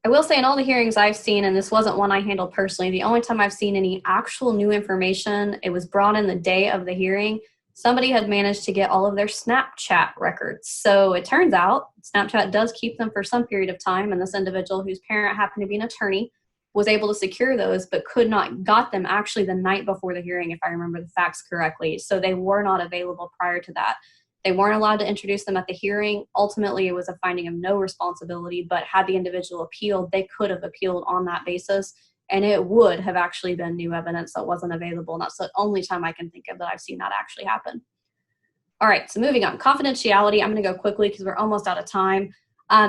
I will say in all the hearings I've seen, and this wasn't one I handled personally, the only time I've seen any actual new information, it was brought in the day of the hearing. Somebody had managed to get all of their Snapchat records. So it turns out Snapchat does keep them for some period of time, and this individual whose parent happened to be an attorney was able to secure those, but got them actually the night before the hearing, if I remember the facts correctly. So they were not available prior to that. They weren't allowed to introduce them at the hearing. Ultimately, it was a finding of no responsibility, but had the individual appealed, they could have appealed on that basis, and it would have actually been new evidence that wasn't available. And that's the only time I can think of that I've seen that actually happen. All right, so moving on. Confidentiality, I'm going to go quickly because we're almost out of time.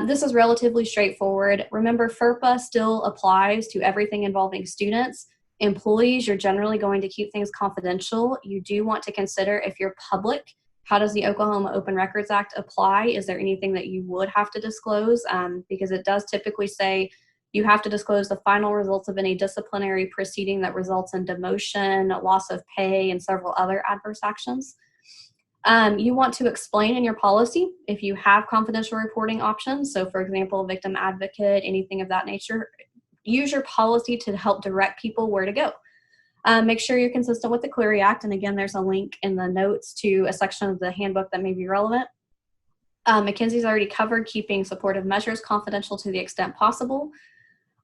This is relatively straightforward. Remember, FERPA still applies to everything involving students. Employees, you're generally going to keep things confidential. You do want to consider if you're public, how does the Oklahoma Open Records Act apply? Is there anything that you would have to disclose? Because it does typically say you have to disclose the final results of any disciplinary proceeding that results in demotion, loss of pay, and several other adverse actions. You want to explain in your policy if you have confidential reporting options. So for example, victim advocate, anything of that nature, use your policy to help direct people where to go. Make sure you're consistent with the Clery Act. And again, there's a link in the notes to a section of the handbook that may be relevant. Mackenzie's already covered keeping supportive measures confidential to the extent possible.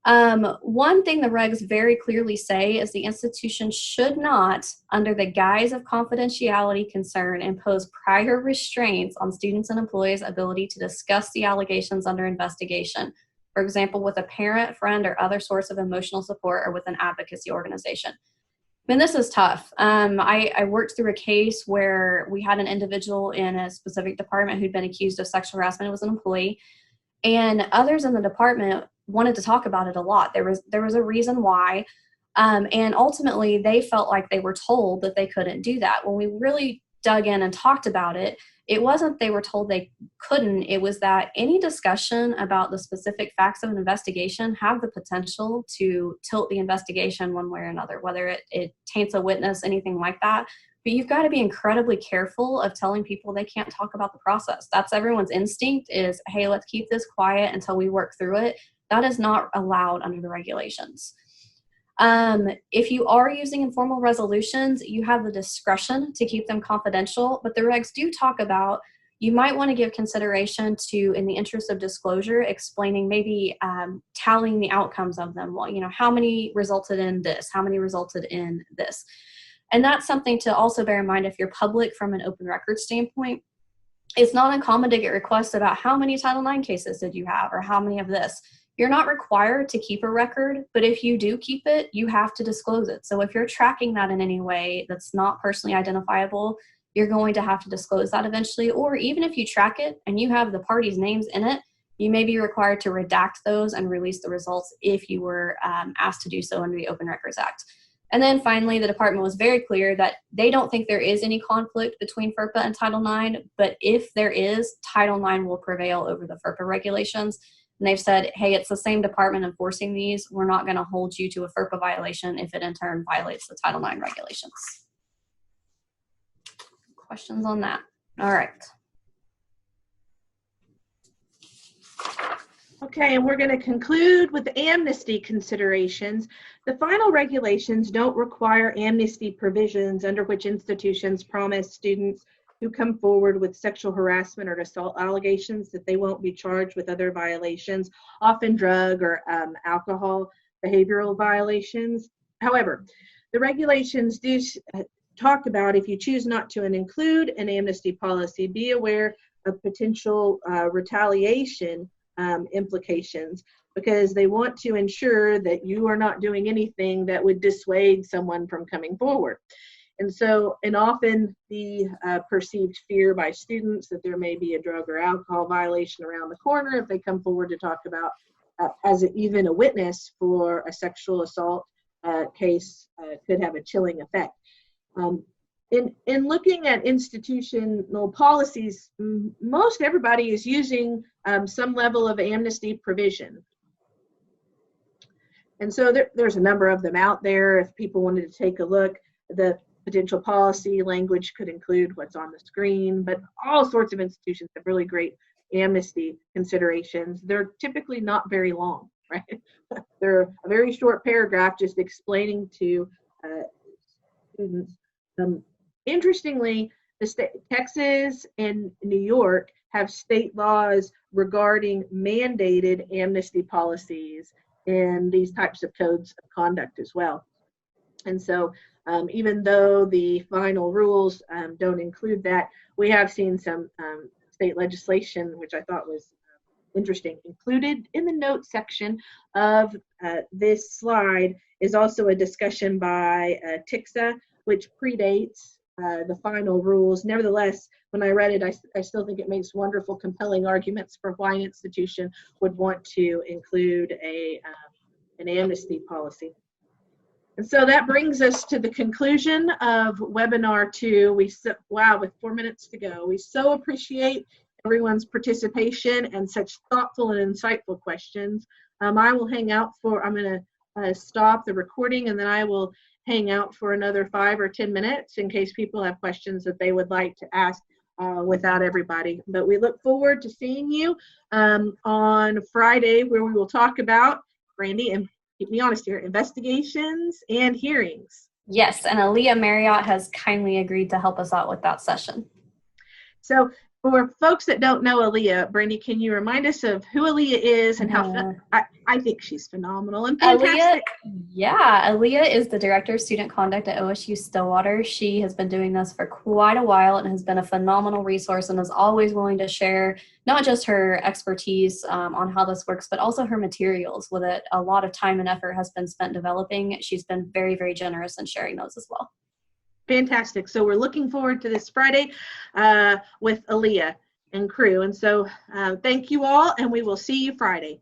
One thing the regs very clearly say is the institution should not, under the guise of confidentiality concern, impose prior restraints on students and employees' ability to discuss the allegations under investigation. For example, with a parent, friend, or other source of emotional support, or with an advocacy organization. I mean, this is tough. I worked through a case where we had an individual in a specific department who'd been accused of sexual harassment. It was an employee. And others in the department wanted to talk about it a lot. There was a reason why. And ultimately, they felt like they were told that they couldn't do that. When we really dug in and talked about it, it wasn't they were told they couldn't. It was that any discussion about the specific facts of an investigation have the potential to tilt the investigation one way or another, whether it taints a witness, anything like that. But you've got to be incredibly careful of telling people they can't talk about the process. That's everyone's instinct is, hey, let's keep this quiet until we work through it. That is not allowed under the regulations. If you are using informal resolutions, you have the discretion to keep them confidential, but the regs do talk about you might want to give consideration to, in the interest of disclosure, explaining maybe tallying the outcomes of them. Well, how many resulted in this? How many resulted in this? And that's something to also bear in mind if you're public from an open record standpoint. It's not uncommon to get requests about how many Title IX cases did you have or how many of this. You're not required to keep a record, but if you do keep it, you have to disclose it. So if you're tracking that in any way that's not personally identifiable, you're going to have to disclose that eventually. Or even if you track it and you have the parties' names in it, you may be required to redact those and release the results if you were asked to do so under the Open Records Act. And then finally, the department was very clear that they don't think there is any conflict between FERPA and Title IX, but if there is, Title IX will prevail over the FERPA regulations. And they've said, hey, it's the same department enforcing these. We're not going to hold you to a FERPA violation if it in turn violates the Title IX regulations. Questions on that? All right. Okay, and we're going to conclude with amnesty considerations. The final regulations don't require amnesty provisions under which institutions promise students who come forward with sexual harassment or assault allegations that they won't be charged with other violations, often drug or alcohol behavioral violations. However, the regulations do talk about if you choose not to include an amnesty policy, be aware of potential retaliation implications, because they want to ensure that you are not doing anything that would dissuade someone from coming forward. And often the perceived fear by students that there may be a drug or alcohol violation around the corner if they come forward to talk about even a witness for a sexual assault case could have a chilling effect. In looking at institutional policies, most everybody is using some level of amnesty provision. And so there's a number of them out there. If people wanted to take a look, the potential policy language could include what's on the screen, but all sorts of institutions have really great amnesty considerations. They're typically not very long, right? They're a very short paragraph just explaining to students. Interestingly, Texas and New York have state laws regarding mandated amnesty policies in these types of codes of conduct as well. And so even though the final rules don't include that, we have seen some state legislation, which I thought was interesting. Included in the notes section of this slide is also a discussion by TICSA, which predates the final rules. Nevertheless, when I read it, I still think it makes wonderful, compelling arguments for why an institution would want to include an amnesty policy. And so that brings us to the conclusion of webinar 2. Wow, with 4 minutes to go. We so appreciate everyone's participation and such thoughtful and insightful questions. I will hang out I'm going to stop the recording, and then I will hang out for another 5 or 10 minutes in case people have questions that they would like to ask without everybody. But we look forward to seeing you on Friday, where we will talk about, Brandy, and keep me honest here, investigations and hearings. Yes, and Aaliyah Marriott has kindly agreed to help us out with that session. So for folks that don't know Aaliyah, Brandy, can you remind us of who Aaliyah is and how I think she's phenomenal and fantastic. Aaliyah is the Director of Student Conduct at OSU Stillwater. She has been doing this for quite a while and has been a phenomenal resource and is always willing to share not just her expertise on how this works, but also her materials. With it, a lot of time and effort has been spent developing. She's been very, very generous in sharing those as well. Fantastic. So we're looking forward to this Friday with Aaliyah and crew. And so thank you all, and we will see you Friday.